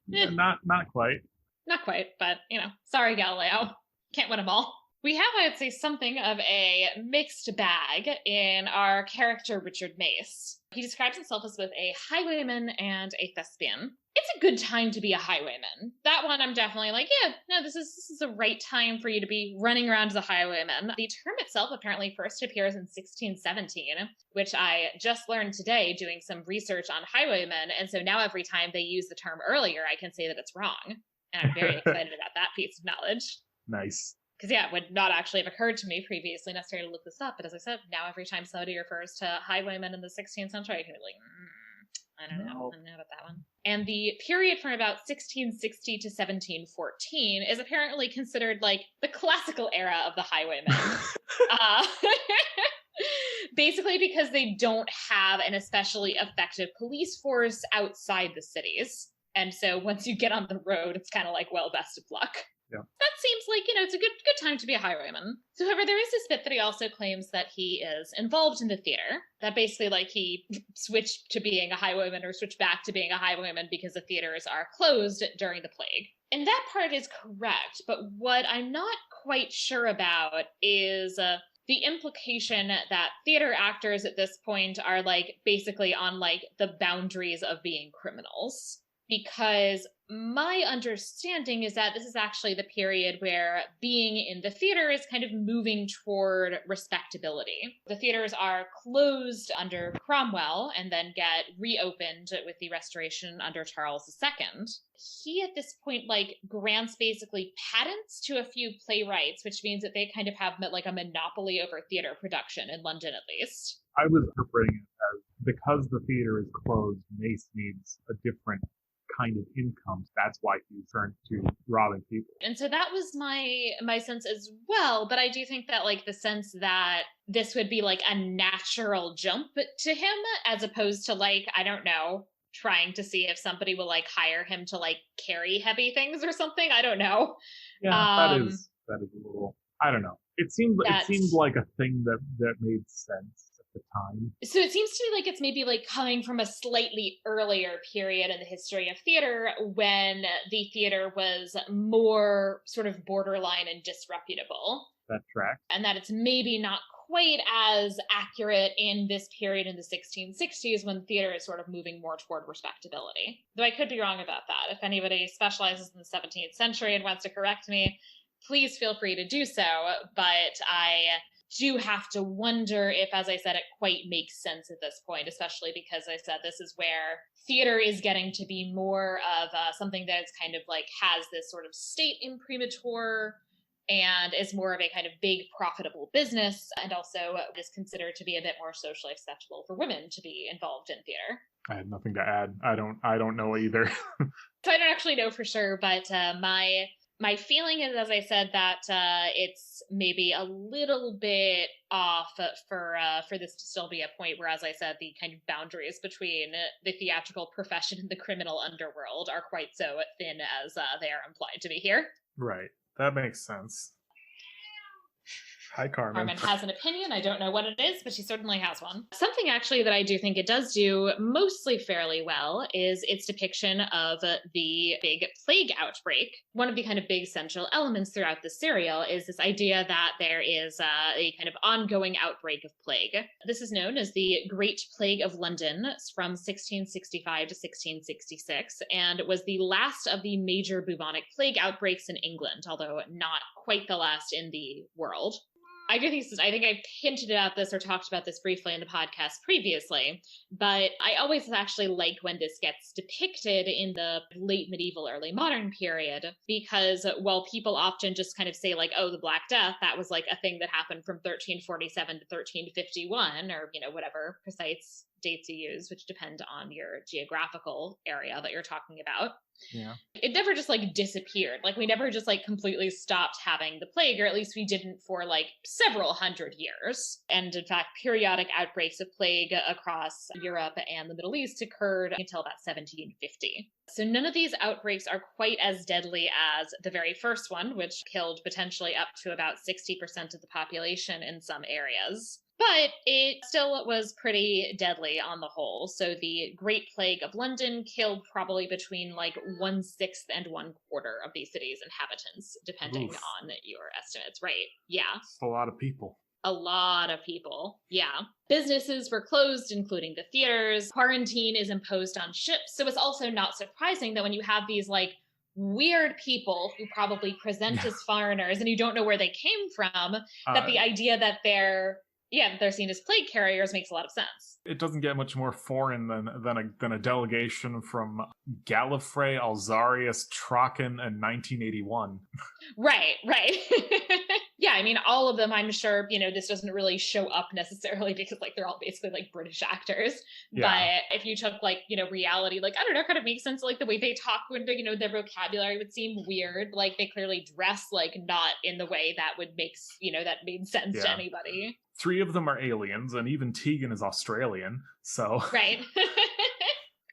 Not quite. Not quite, but, sorry, Galileo. Can't win them all. We have, I'd say, something of a mixed bag in our character, Richard Mace. He describes himself as both a highwayman and a thespian. It's a good time to be a highwayman. That one I'm definitely like, yeah, no, this is the right time for you to be running around as a highwayman. The term itself apparently first appears in 1617, which I just learned today doing some research on highwaymen, and so now every time they use the term earlier, I can say that it's wrong. And I'm very excited about that piece of knowledge. Nice. Because, yeah, it would not actually have occurred to me previously necessarily to look this up, but as I said, now every time somebody refers to highwaymen in the 16th century, I can be like, I don't know about that one. And the period from about 1660 to 1714 is apparently considered like the classical era of the highwaymen. Basically because they don't have an especially effective police force outside the cities. And so once you get on the road, it's kind of like, well, best of luck. Yeah. That seems like, it's a good time to be a highwayman. So, however, there is this bit that he also claims that he is involved in the theater. That basically, like, he switched to being a highwayman or switched back to being a highwayman because the theaters are closed during the plague. And that part is correct, but what I'm not quite sure about is the implication that theater actors at this point are, like, basically on, like, the boundaries of being criminals. Because my understanding is that this is actually the period where being in the theater is kind of moving toward respectability. The theaters are closed under Cromwell and then get reopened with the Restoration under Charles II. He, at this point, like, grants basically patents to a few playwrights, which means that they kind of have, like, a monopoly over theater production, in London at least. I was interpreting it as, because the theater is closed, Mace needs a different kind of income. That's why he turned to robbing people. And so that was my sense as well. But I do think that, like, the sense that this would be like a natural jump to him, as opposed to, like, I don't know, trying to see if somebody will, like, hire him to, like, carry heavy things or something. I don't know. Yeah, that is a little, I don't know. It seemed like a thing that made sense. The time. So it seems to me like it's maybe like coming from a slightly earlier period in the history of theater when the theater was more sort of borderline and disreputable. That tracks. And that it's maybe not quite as accurate in this period in the 1660s when theater is sort of moving more toward respectability. Though I could be wrong about that. If anybody specializes in the 17th century and wants to correct me, please feel free to do so. But I do have to wonder if, as I said, it quite makes sense at this point, especially because I said this is where theater is getting to be more of something that is kind of like has this sort of state imprimatur and is more of a kind of big profitable business, and also is considered to be a bit more socially acceptable for women to be involved in theater. I had nothing to add. I don't know either. So I don't actually know for sure, but my My feeling is, as I said, that it's maybe a little bit off for this to still be a point where, as I said, the kind of boundaries between the theatrical profession and the criminal underworld are quite so thin as they are implied to be here. Right. That makes sense. Hi, Carmen. Carmen has an opinion. I don't know what it is, but she certainly has one. Something actually that I do think it does do mostly fairly well is its depiction of the big plague outbreak. One of the kind of big central elements throughout the serial is this idea that there is a kind of ongoing outbreak of plague. This is known as the Great Plague of London from 1665 to 1666, and it was the last of the major bubonic plague outbreaks in England, although not quite the last in the world. I think I've hinted at this or talked about this briefly in the podcast previously, but I always actually like when this gets depicted in the late medieval, early modern period, because while people often just kind of say like, oh, the Black Death, that was like a thing that happened from 1347 to 1351, or, whatever precise dates you use, which depend on your geographical area that you're talking about. Yeah. It never just like disappeared. Like we never just like completely stopped having the plague, or at least we didn't for like several hundred years. And in fact, periodic outbreaks of plague across Europe and the Middle East occurred until about 1750. So none of these outbreaks are quite as deadly as the very first one, which killed potentially up to about 60% of the population in some areas. But it still was pretty deadly on the whole. So the Great Plague of London killed probably between like 1/6 and 1/4 of the city's inhabitants, depending on your estimates. Right. Yeah. That's a lot of people. A lot of people. Yeah. Businesses were closed, including the theaters. Quarantine is imposed on ships. So it's also not surprising that when you have these like weird people who probably present as foreigners and you don't know where they came from, that the idea that they're seen as plague carriers makes a lot of sense. It doesn't get much more foreign than a delegation from Gallifrey, Alzarius, Traken, and 1981. Right. Yeah, I mean, all of them, I'm sure, this doesn't really show up necessarily because, like, they're all basically, like, British actors. Yeah. But if you took, like, reality, like, I don't know, kind of makes sense, like, the way they talk, when, their vocabulary would seem weird. Like, they clearly dress, like, not in the way that would make, that made sense to anybody. 3 of them are aliens, and even Tegan is Australian, so... Right.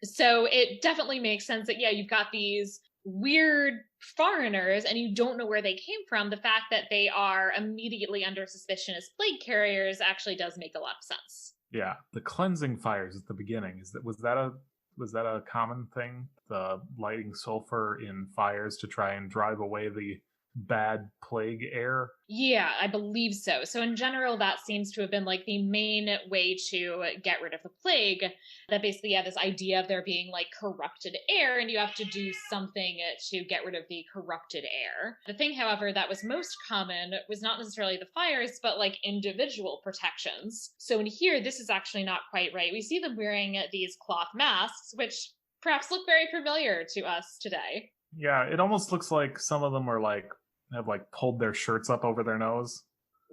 So it definitely makes sense that, you've got these weird foreigners and you don't know where they came from. The fact that they are immediately under suspicion as plague carriers actually does make a lot of sense. Yeah, the cleansing fires at the beginning, was that a common thing? The lighting sulfur in fires to try and drive away the bad plague air? Yeah, I believe so. So in general, that seems to have been like the main way to get rid of the plague. That basically, this idea of there being like corrupted air, and you have to do something to get rid of the corrupted air. The thing, however, that was most common was not necessarily the fires, but like individual protections. So in here, this is actually not quite right. We see them wearing these cloth masks, which perhaps look very familiar to us today. Yeah, it almost looks like some of them are like have like pulled their shirts up over their nose.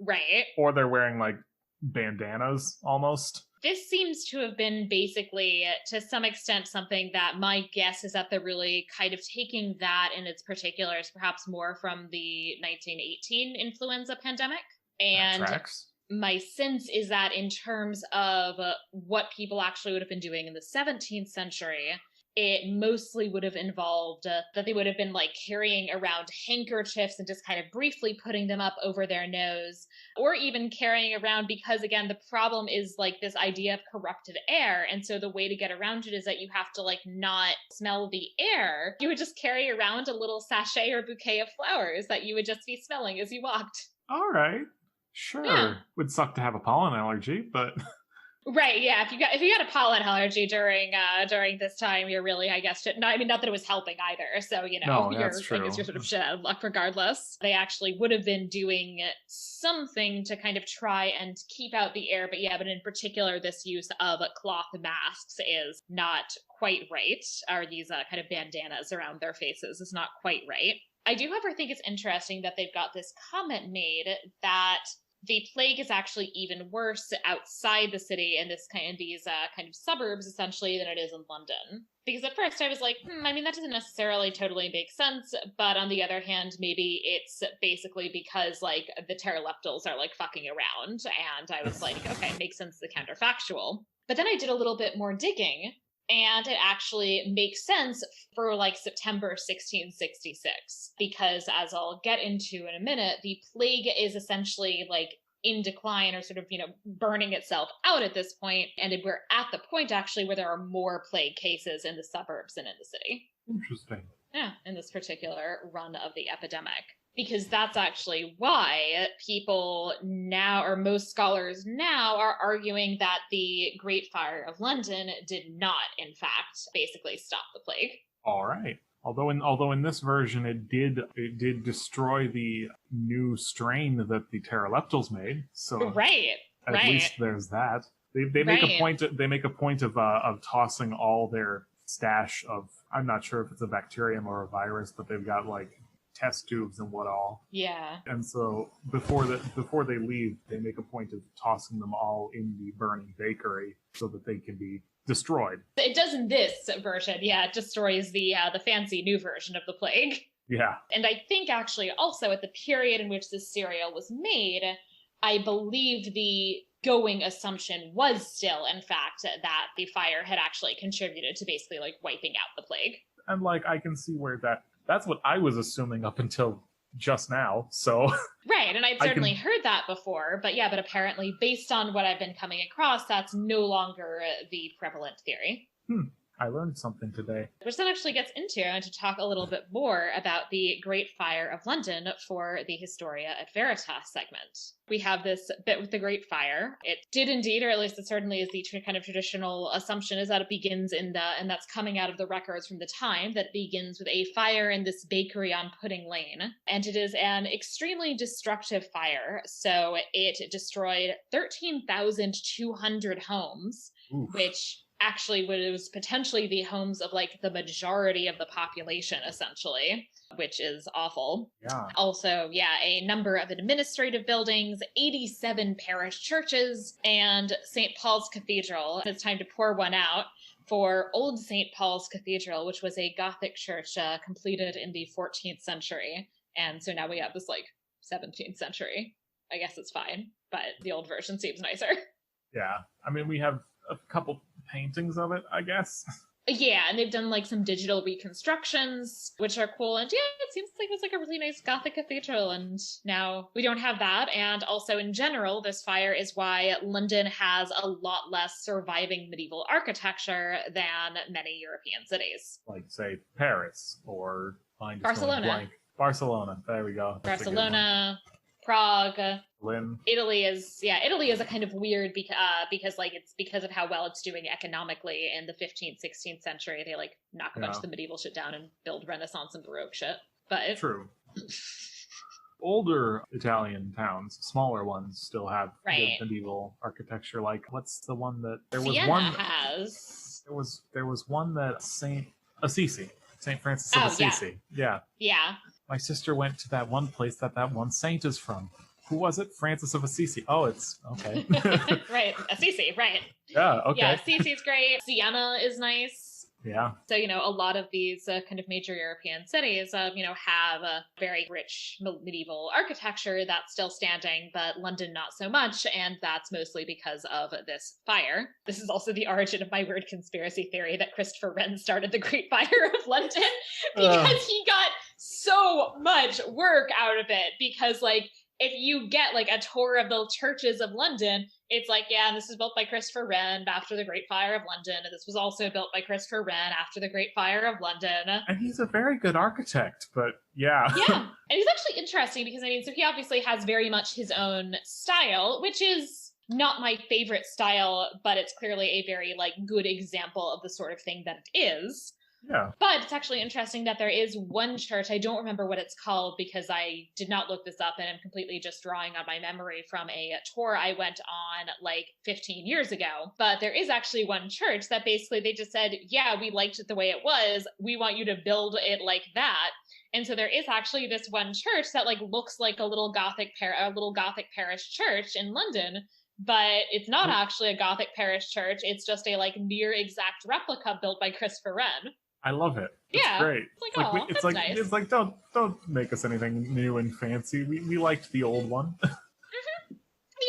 Right. Or they're wearing like bandanas almost. This seems to have been basically, to some extent, something that my guess is that they're really kind of taking that in its particulars, perhaps more from the 1918 influenza pandemic. And that tracks. My sense is that in terms of what people actually would have been doing in the 17th century, it mostly would have involved that they would have been like carrying around handkerchiefs and just kind of briefly putting them up over their nose, or even carrying around, because again, the problem is like this idea of corrupted air. And so the way to get around it is that you have to like not smell the air. You would just carry around a little sachet or bouquet of flowers that you would just be smelling as you walked. All right. Sure. Yeah. Would suck to have a pollen allergy, but... Right, yeah. If you got a pollen allergy during this time, you're really, I guess, not that it was helping either. So you're sort of shit out of luck regardless. They actually would have been doing something to kind of try and keep out the air, but in particular, this use of cloth masks is not quite right. Or these kind of bandanas around their faces is not quite right. I do, however, think it's interesting that they've got this comment made that the plague is actually even worse outside the city in these kind of suburbs, essentially, than it is in London. Because at first I was like, I mean, that doesn't necessarily totally make sense. But on the other hand, maybe it's basically because like the pteroleptals are like fucking around. And I was like, okay, it makes sense, the counterfactual. But then I did a little bit more digging, and it actually makes sense for like September 1666, because as I'll get into in a minute, the plague is essentially like in decline, or sort of, burning itself out at this point. And we're at the point actually where there are more plague cases in the suburbs than in the city. Interesting. Yeah, in this particular run of the epidemic. Because that's actually why people now, or most scholars now, are arguing that the Great Fire of London did not, in fact, basically stop the plague. All right. Although in this version it did destroy the new strain that the pteroleptals made. So at least there's that. They make a point of tossing all their stash of, I'm not sure if it's a bacterium or a virus, but they've got like test tubes and what all. Yeah. And so before they leave, they make a point of tossing them all in the burning bakery so that they can be destroyed. It does in this version, yeah. It destroys the fancy new version of the plague. Yeah. And I think actually also at the period in which this cereal was made, I believe the going assumption was still, in fact, that the fire had actually contributed to basically like wiping out the plague. And like I can see where that's what I was assuming up until just now, so... Right, and I'd certainly heard that before, but apparently, based on what I've been coming across, that's no longer the prevalent theory. I learned something today. Which then actually gets into, and to talk a little bit more about the Great Fire of London for the Historia et Veritas segment. We have this bit with the Great Fire. It did indeed, or at least it certainly is the kind of traditional assumption, is that it begins and that's coming out of the records from the time, that it begins with a fire in this bakery on Pudding Lane. And it is an extremely destructive fire. So it destroyed 13,200 homes, which actually was potentially the homes of like the majority of the population, essentially, which is awful. Yeah. Also, a number of administrative buildings, 87 parish churches, and St. Paul's Cathedral. It's time to pour one out for Old St. Paul's Cathedral, which was a Gothic church completed in the 14th century. And so now we have this like 17th century. I guess it's fine, but the old version seems nicer. Yeah. I mean, we have a couple paintings of it, I guess. Yeah, and they've done like some digital reconstructions, which are cool. And it seems like it's like a really nice Gothic cathedral. And now we don't have that. And also in general, this fire is why London has a lot less surviving medieval architecture than many European cities. Like, say, Paris or Barcelona. Barcelona, there we go. That's Barcelona, Prague, Berlin. Italy is a kind of weird because like it's because of how well it's doing economically in the 15th, 16th century. They like knock a bunch of the medieval shit down and build Renaissance and Baroque shit. But true. Older Italian towns, smaller ones, still have good medieval architecture. Like, what's the one that There was one that Saint Francis of Assisi. Yeah. My sister went to that one place that one saint is from. Who was it? Francis of Assisi. Oh, it's okay. Right. Assisi, right. Yeah, okay. Yeah, Assisi's great. Siena is nice. Yeah. So, a lot of these kind of major European cities, have a very rich medieval architecture that's still standing, but London not so much. And that's mostly because of this fire. This is also the origin of my weird conspiracy theory that Christopher Wren started the Great Fire of London because he got so much work out of it. Because, like, if you get like a tour of the churches of London, it's like, and this is built by Christopher Wren after the Great Fire of London, and this was also built by Christopher Wren after the Great Fire of London. And he's a very good architect, but yeah. Yeah, and he's actually interesting because, so he obviously has very much his own style, which is not my favorite style, but it's clearly a very like good example of the sort of thing that it is. Yeah. But it's actually interesting that there is one church, I don't remember what it's called because I did not look this up and I'm completely just drawing on my memory from a tour I went on like 15 years ago. But there is actually one church that basically they just said, yeah, we liked it the way it was. We want you to build it like that. And so there is actually this one church that like looks like a little Gothic parish church in London, but it's not actually a Gothic parish church. It's just a like near exact replica built by Christopher Wren. I love it. It's Yeah. great. It's like, oh, that's nice. It's like don't make us anything new and fancy. We liked the old one.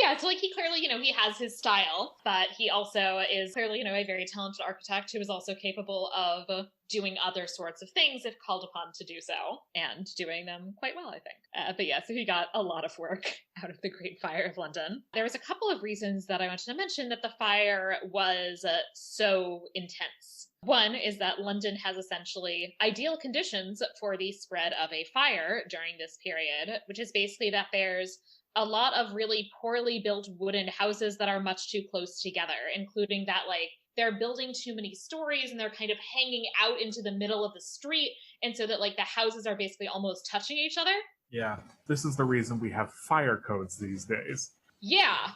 Yeah, so like he clearly, he has his style, but he also is clearly, a very talented architect who is also capable of doing other sorts of things if called upon to do so, and doing them quite well, I think. But yeah, so he got a lot of work out of the Great Fire of London. There was a couple of reasons that I wanted to mention that the fire was so intense. One is that London has essentially ideal conditions for the spread of a fire during this period, which is basically that there's a lot of really poorly built wooden houses that are much too close together, including that like they're building too many stories and they're kind of hanging out into the middle of the street. And so that like the houses are basically almost touching each other. Yeah, this is the reason we have fire codes these days. Yeah,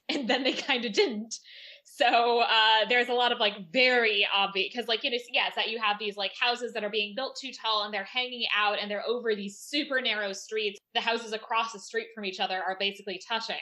and then they kind of didn't. So there's a lot of like very obvious, because like, it's that you have these like houses that are being built too tall and they're hanging out and they're over these super narrow streets. The houses across the street from each other are basically touching.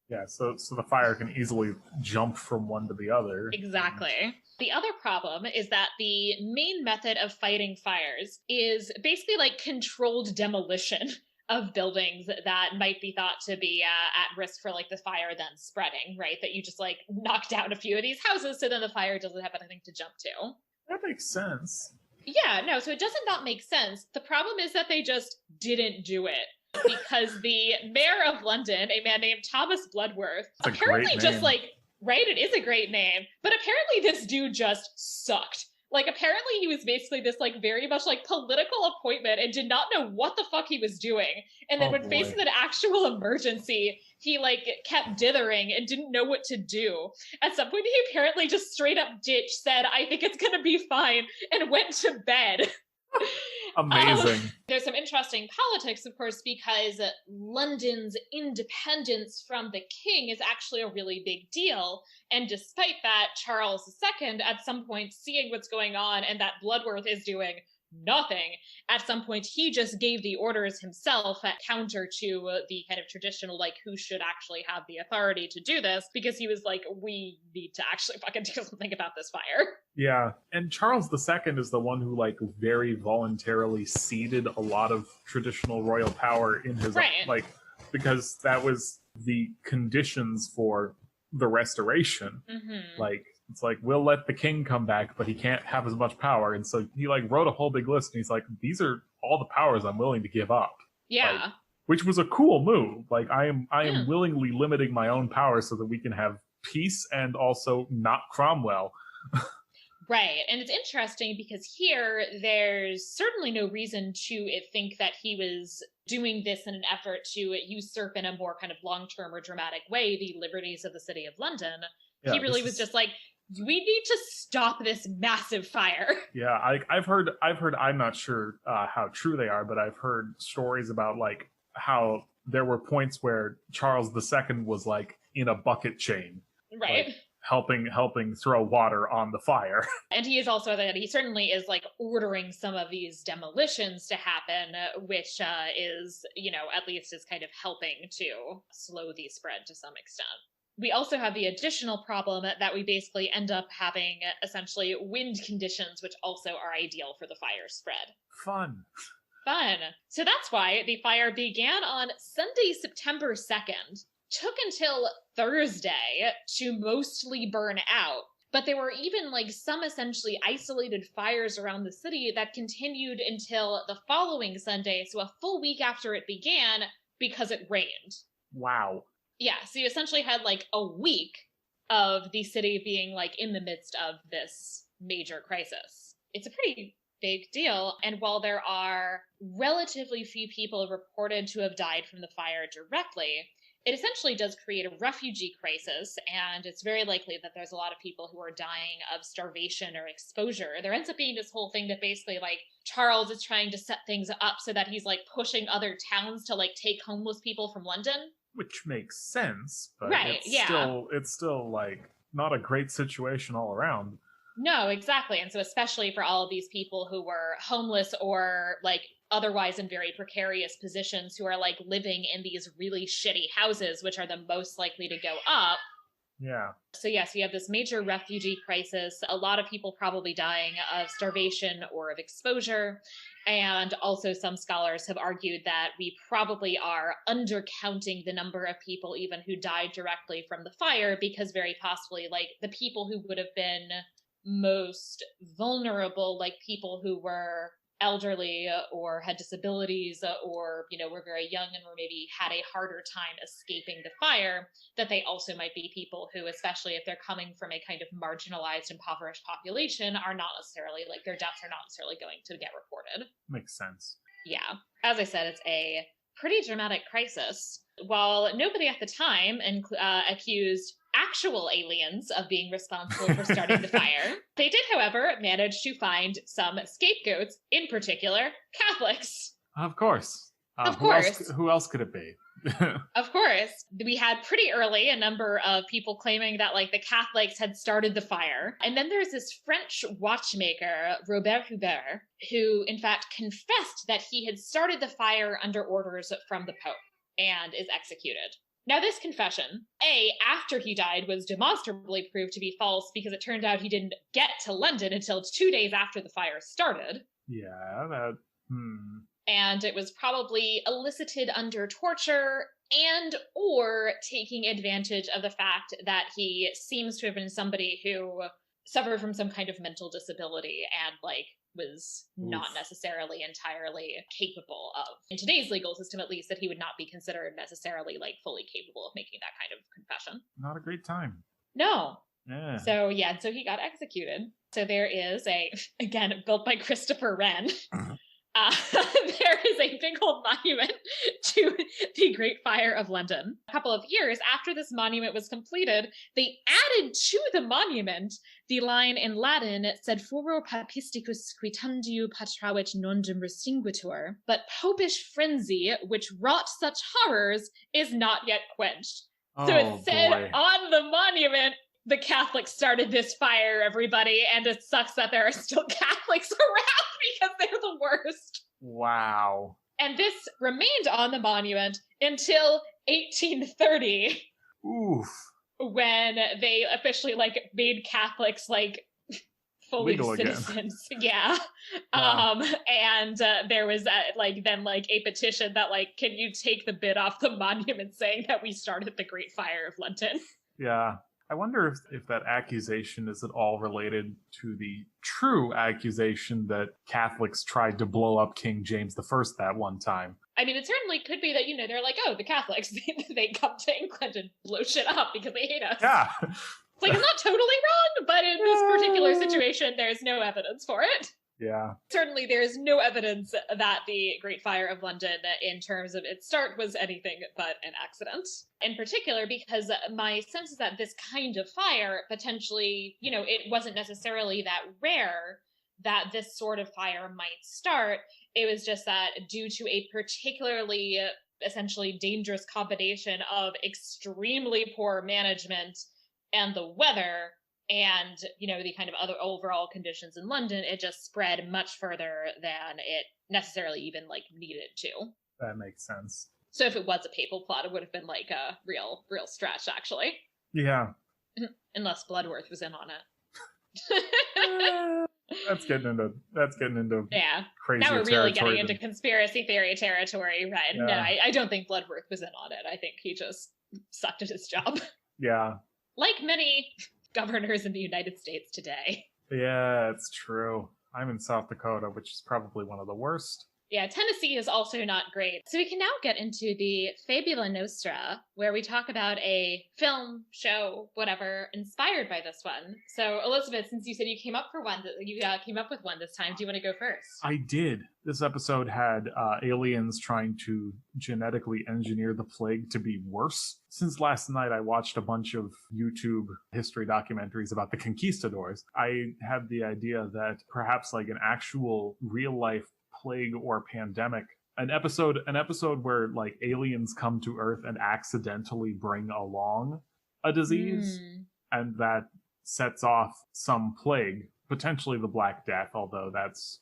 Yeah, so the fire can easily jump from one to the other. Exactly. The other problem is that the main method of fighting fires is basically like controlled demolition of buildings that might be thought to be at risk for like the fire then spreading, right? That you just like knock down a few of these houses so then the fire doesn't have anything to jump to. That makes sense. Yeah, no, so it doesn't not make sense. The problem is that they just didn't do it because the mayor of London, a man named Thomas Bloodworth, apparently just like, right, it is a great name, but apparently this dude just sucked. Like, apparently he was basically this, like, very much, like, political appointment and did not know what the fuck he was doing. And then when faced with an actual emergency, he, like, kept dithering and didn't know what to do. At some point, he apparently just straight up said, I think it's gonna be fine, and went to bed. Amazing. There's some interesting politics, of course, because London's independence from the king is actually a really big deal. And despite that, Charles II, at some point, seeing what's going on and that Bloodworth is doing nothing, at some point he just gave the orders himself, counter to the kind of traditional, like, who should actually have the authority to do this, because he was like, we need to actually fucking do something about this fire. Yeah, and Charles II is the one who, like, very voluntarily ceded a lot of traditional royal power in his, like, because that was the conditions for the restoration. Mm-hmm. Like, it's like, we'll let the king come back, but he can't have as much power. And so he like wrote a whole big list and he's like, these are all the powers I'm willing to give up. Yeah. Like, which was a cool move. Like, I am willingly limiting my own power so that we can have peace and also not Cromwell. Right. And it's interesting because here there's certainly no reason to think that he was doing this in an effort to usurp in a more kind of long-term or dramatic way the liberties of the City of London. Yeah, he really was just like, we need to stop this massive fire. Yeah, I've heard, I'm not sure how true they are, but I've heard stories about like how there were points where Charles II was like in a bucket chain. Right. Like, helping throw water on the fire. And he is also that he certainly is like ordering some of these demolitions to happen, which is, at least is kind of helping to slow the spread to some extent. We also have the additional problem that we basically end up having essentially wind conditions, which also are ideal for the fire spread. Fun. So that's why the fire began on Sunday, September 2nd, took until Thursday to mostly burn out. But there were even like some essentially isolated fires around the city that continued until the following Sunday, so a full week after it began, because it rained. Wow. Yeah, so you essentially had like a week of the city being like in the midst of this major crisis. It's a pretty big deal. And while there are relatively few people reported to have died from the fire directly, it essentially does create a refugee crisis, and it's very likely that there's a lot of people who are dying of starvation or exposure. There ends up being this whole thing that basically, like, Charles is trying to set things up so that he's, like, pushing other towns to, like, take homeless people from London. Which makes sense, but right, it's still, like, not a great situation all around. No, exactly. And so especially for all of these people who were homeless or, like, otherwise in very precarious positions who are like living in these really shitty houses, which are the most likely to go up. Yeah. So yes, you have this major refugee crisis, a lot of people probably dying of starvation or of exposure. And also some scholars have argued that we probably are undercounting the number of people even who died directly from the fire, because very possibly like the people who would have been most vulnerable, like people who were elderly or had disabilities or were very young and were maybe had a harder time escaping the fire, that they also might be people who, especially if they're coming from a kind of marginalized, impoverished population, are not necessarily like their deaths are not necessarily going to get reported. Makes sense. Yeah, as I said, it's a pretty dramatic crisis. While nobody at the time accused actual aliens of being responsible for starting the fire, they did, however, manage to find some scapegoats, in particular, Catholics. Of course. Of course. Who else could it be? Of course. We had pretty early a number of people claiming that like the Catholics had started the fire. And then there's this French watchmaker, Robert Hubert, who in fact confessed that he had started the fire under orders from the Pope and is executed. Now, this confession, after he died, was demonstrably proved to be false because it turned out he didn't get to London until 2 days after the fire started. Yeah, And it was probably elicited under torture and or taking advantage of the fact that he seems to have been somebody who suffered from some kind of mental disability and like was not necessarily entirely capable of, in today's legal system at least, that he would not be considered necessarily like fully capable of making that kind of confession. Not a great time. No. Yeah. So he got executed. So there is again, built by Christopher Wren. There is a big old monument to the Great Fire of London. A couple of years after this monument was completed, they added to the monument the line in Latin, sed furor papisticus quitandiu patravit nondum restinguitur, but popish frenzy, which wrought such horrors, is not yet quenched. So it said on the monument, the Catholics started this fire, everybody, and it sucks that there are still Catholics around because they're the worst. Wow. And this remained on the monument until 1830. Oof. When they officially made Catholics fully legal citizens. Again. Yeah. Wow. And there was then a petition that can you take the bit off the monument saying that we started the Great Fire of London? Yeah. I wonder if that accusation is at all related to the true accusation that Catholics tried to blow up King James I that one time. I mean, it certainly could be that, they're like, oh, the Catholics, they come to England and blow shit up because they hate us. Yeah. It's I'm not totally wrong, but in this particular situation, there's no evidence for it. Yeah. Certainly, there is no evidence that the Great Fire of London, in terms of its start, was anything but an accident. In particular, because my sense is that this kind of fire, potentially, it wasn't necessarily that rare that this sort of fire might start. It was just that due to a particularly, essentially dangerous combination of extremely poor management and the weather, and, the kind of other overall conditions in London, it just spread much further than it necessarily even, needed to. That makes sense. So if it was a papal plot, it would have been, a real stretch, actually. Yeah. Unless Bloodworth was in on it. That's getting into crazy. Now we're really getting into conspiracy theory territory, right? Yeah. No, I don't think Bloodworth was in on it. I think he just sucked at his job. Yeah. Like many governors in the United States today. Yeah, it's true. I'm in South Dakota, which is probably one of the worst. Yeah, Tennessee is also not great. So we can now get into the Fabula Nostra, where we talk about a film, show, whatever, inspired by this one. So Elizabeth, since you said you came up with one this time, do you want to go first? I did. This episode had aliens trying to genetically engineer the plague to be worse. Since last night, I watched a bunch of YouTube history documentaries about the conquistadors. I had the idea that perhaps an actual real life plague or pandemic, an episode where aliens come to Earth and accidentally bring along a disease, and that sets off some plague, potentially the Black Death, although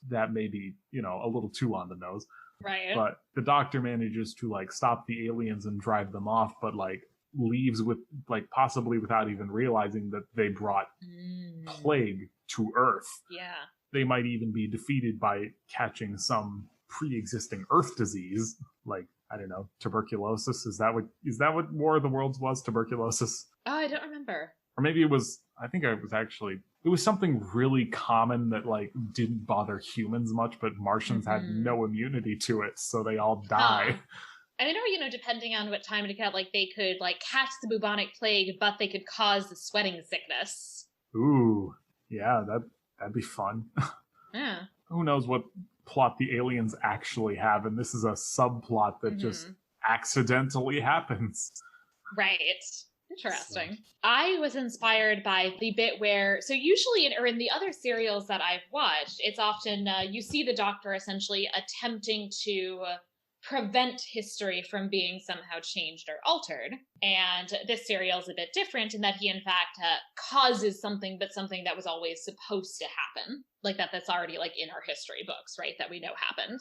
that may be, a little too on the nose. Right. But the Doctor manages to like stop the aliens and drive them off, but like leaves with like possibly without even realizing that they brought plague to Earth. Yeah. They might even be defeated by catching some pre-existing Earth disease, like, I don't know, tuberculosis. Is that what War of the Worlds was? Tuberculosis? Oh, I don't remember. Or maybe it was something really common that like didn't bother humans much, but Martians had no immunity to it, so they all die. I know, depending on what time it got, like they could like catch the bubonic plague, but they could cause the sweating sickness. Ooh, yeah, that'd be fun. Yeah. Who knows what plot the aliens actually have, and this is a subplot that just accidentally happens. Right. Interesting. So. I was inspired by the bit where, so usually in the other serials that I've watched, it's often you see the Doctor essentially attempting to prevent history from being somehow changed or altered. And this serial is a bit different in that he, in fact, causes something, but something that was always supposed to happen. Like that's already like in our history books, right? That we know happened.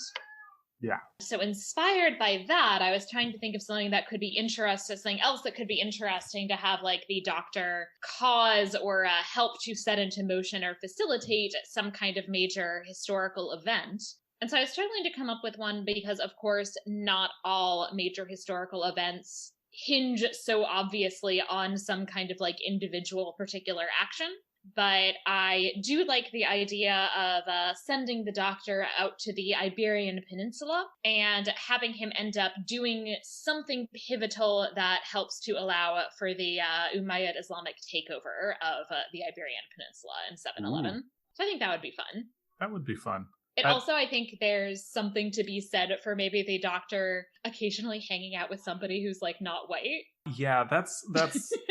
Yeah. So inspired by that, I was trying to think of something that could be interesting, something else that could be interesting to have like the Doctor cause or help to set into motion or facilitate some kind of major historical event. And so I was struggling to come up with one because, of course, not all major historical events hinge so obviously on some kind of like individual particular action. But I do like the idea of sending the Doctor out to the Iberian Peninsula and having him end up doing something pivotal that helps to allow for the Umayyad Islamic takeover of the Iberian Peninsula in 711. So I think that would be fun. That would be fun. Also, I think there's something to be said for maybe the Doctor occasionally hanging out with somebody who's like not white. Yeah, that's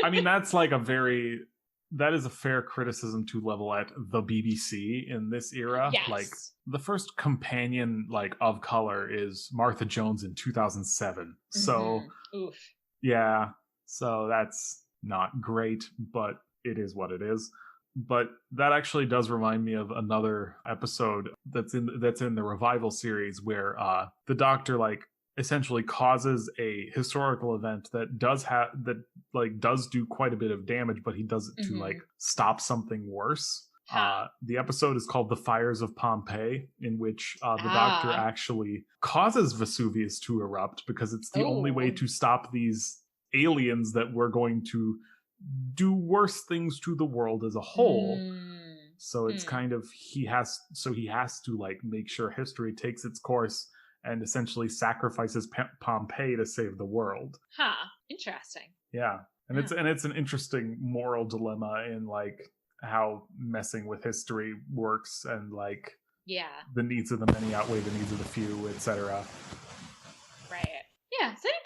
I mean, that's like that is a fair criticism to level at the BBC in this era. Yes. Like the first companion like of color is Martha Jones in 2007. So Oof. Yeah. So that's not great, but it is what it is. But that actually does remind me of another episode that's in the Revival series where the Doctor like essentially causes a historical event that does do quite a bit of damage, but he does it to like stop something worse. The episode is called The Fires of Pompeii, in which the Doctor actually causes Vesuvius to erupt because it's the only way to stop these aliens that were going to do worse things to the world as a whole. So it's kind of he has to like make sure history takes its course and essentially sacrifices Pompeii to save the world. Interesting. Yeah. And it's an interesting moral dilemma in like how messing with history works and like the needs of the many outweigh the needs of the few, etc. Right. Yeah, so I think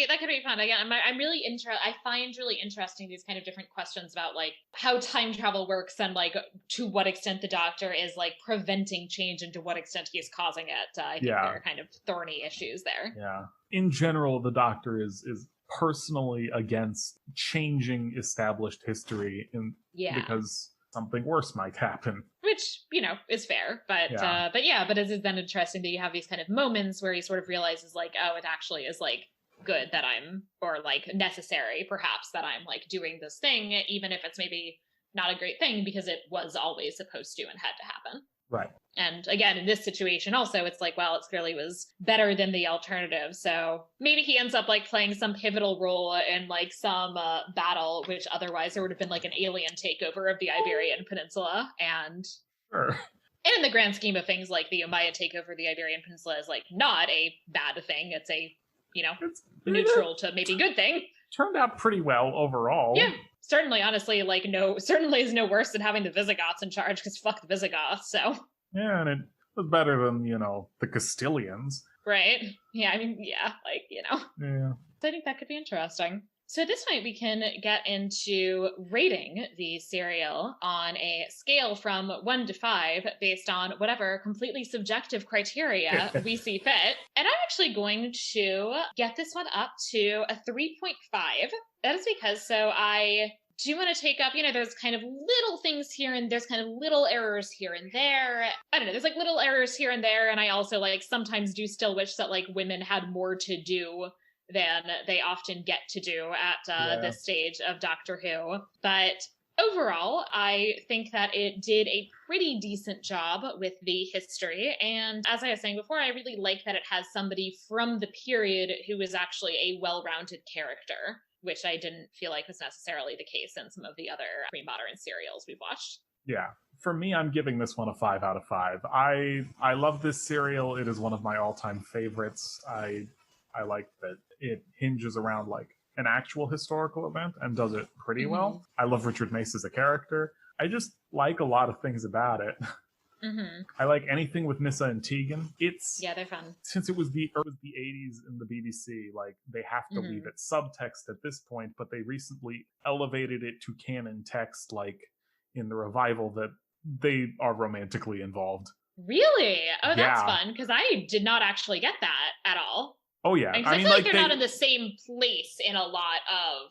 that could be fun. Again, I find really interesting these kind of different questions about like how time travel works and like to what extent the Doctor is like preventing change and to what extent he's causing it. I think there are kind of thorny issues there. Yeah. In general, the Doctor is personally against changing established history because something worse might happen. Which, is fair. But it is then interesting that you have these kind of moments where he sort of realizes like, oh, it actually is like good that or like necessary perhaps that I'm like doing this thing, even if it's maybe not a great thing because it was always supposed to and had to happen. Right. And again, in this situation also, it's like, well, it clearly was better than the alternative. So maybe he ends up like playing some pivotal role in like some battle, which otherwise there would have been like an alien takeover of the Iberian Peninsula. And in the grand scheme of things, like the Umayyad takeover of the Iberian Peninsula is like not a bad thing. It's a, it's neutral to maybe good thing. Turned out pretty well overall. Yeah. Certainly, honestly, certainly is no worse than having the Visigoths in charge, because fuck the Visigoths, so. Yeah, and it was better than, the Castilians. Right. Yeah, I mean, yeah. Yeah. So I think that could be interesting. So at this point, we can get into rating the serial on a scale from 1 to 5 based on whatever completely subjective criteria we see fit. And I'm actually going to get this one up to a 3.5. That is because I do you want to take up, there's kind of little things here and there's kind of little errors here and there. I don't know, there's like little errors here and there. And I also like sometimes do still wish that like women had more to do than they often get to do at this stage of Doctor Who. But overall, I think that it did a pretty decent job with the history. And as I was saying before, I really like that it has somebody from the period who is actually a well-rounded character, which I didn't feel like was necessarily the case in some of the other pre-modern serials we've watched. Yeah. For me, I'm giving this one a 5 out of 5. I love this serial. It is one of my all-time favorites. I like that it hinges around like an actual historical event and does it pretty well. I love Richard Mace as a character. I just like a lot of things about it. I like anything with Nyssa and Tegan. They're fun. Since it was the 80s in the BBC, like they have to leave it subtext at this point, but they recently elevated it to canon text, like in the revival, that they are romantically involved. Really? Oh, that's fun, because I did not actually get that at all. Oh yeah, I feel like they're not in the same place in a lot of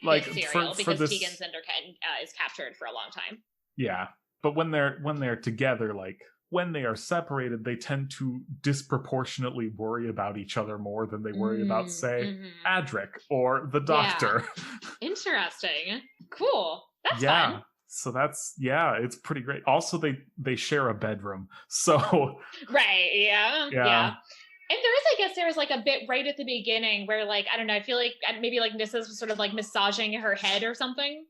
like serial, because Tegan Cinder is captured for a long time. Yeah, but when they're together, like when they are separated, they tend to disproportionately worry about each other more than they worry about, say, Adric or the Doctor. Interesting. Cool. That's fun. So it's pretty great. Also, they share a bedroom, so right, yeah. And there was like a bit right at the beginning where like, I don't know, I feel like maybe like Nyssa's was sort of like massaging her head or something.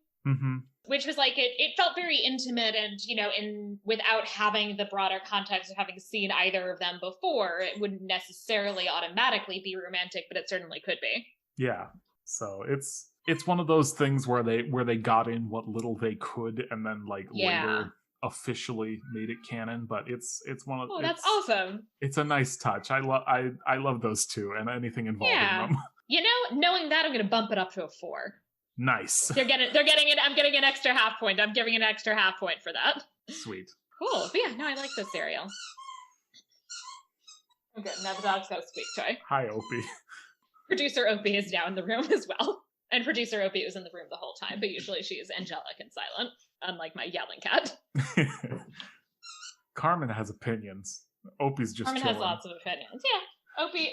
Which was like, it felt very intimate and, without having the broader context of having seen either of them before, it wouldn't necessarily automatically be romantic, but it certainly could be. Yeah. So it's one of those things where they got in what little they could and then like later officially made it canon, but it's one of that's awesome. It's a nice touch. I love those two and anything involving them. Knowing that, I'm gonna bump it up to a 4. Nice. They're getting it. I'm getting an extra half point. I'm giving an extra half point for that. Sweet. Cool. But yeah, no, I like this serial. Okay, now the dog's got a squeak toy. Hi, Opie. Producer Opie is now in the room as well. And producer Opie was in the room the whole time, but usually she is angelic and silent, unlike my yelling cat. Carmen has opinions. Opie's just Carmen chilling. Has lots of opinions. Yeah. Opie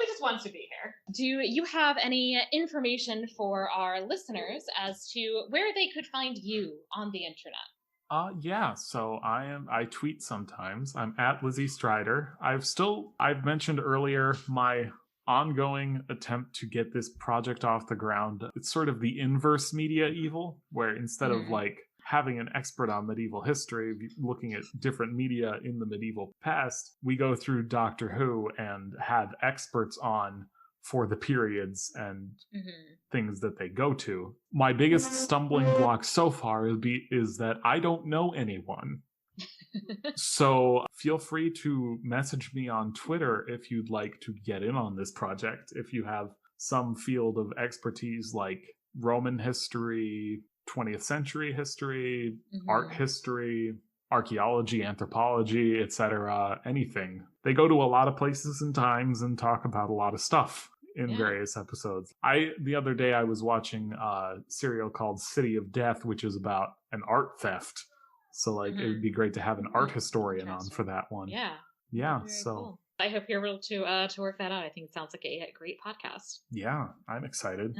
just wants to be here. Do you have any information for our listeners as to where they could find you on the internet? So I tweet sometimes. I'm at Lizzie Strider. I've mentioned earlier my ongoing attempt to get this project off the ground. It's sort of the inverse Media-eval, where instead of like having an expert on medieval history, looking at different media in the medieval past, we go through Doctor Who and have experts on for the periods and things that they go to. My biggest stumbling block so far is that I don't know anyone. So feel free to message me on Twitter if you'd like to get in on this project. If you have some field of expertise like Roman history, 20th century history, art history, archaeology, anthropology, etc., anything. They go to a lot of places and times and talk about a lot of stuff in various episodes. The other day I was watching a serial called City of Death, which is about an art theft. So like it would be great to have an art historian on for that one. Yeah. So cool. I hope you're able to work that out. I think it sounds like a great podcast. Yeah, I'm excited.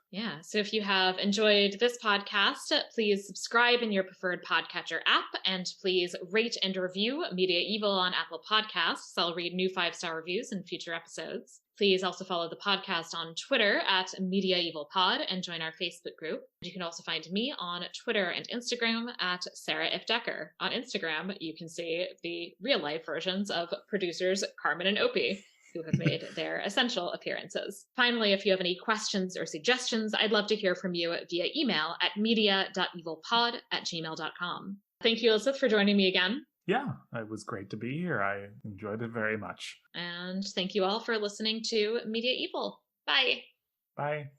Yeah. So if you have enjoyed this podcast, please subscribe in your preferred podcatcher app, and please rate and review Media-eval on Apple Podcasts. I'll read new 5-star reviews in future episodes. Please also follow the podcast on Twitter at Media-eval-pod and join our Facebook group. You can also find me on Twitter and Instagram at Sarah F. Decker. On Instagram, you can see the real-life versions of producers Carmen and Opie, who have made their essential appearances. Finally, if you have any questions or suggestions, I'd love to hear from you via email at media.evalpod@gmail.com. Thank you, Elizabeth, for joining me again. Yeah, it was great to be here. I enjoyed it very much. And thank you all for listening to Media-eval. Bye. Bye.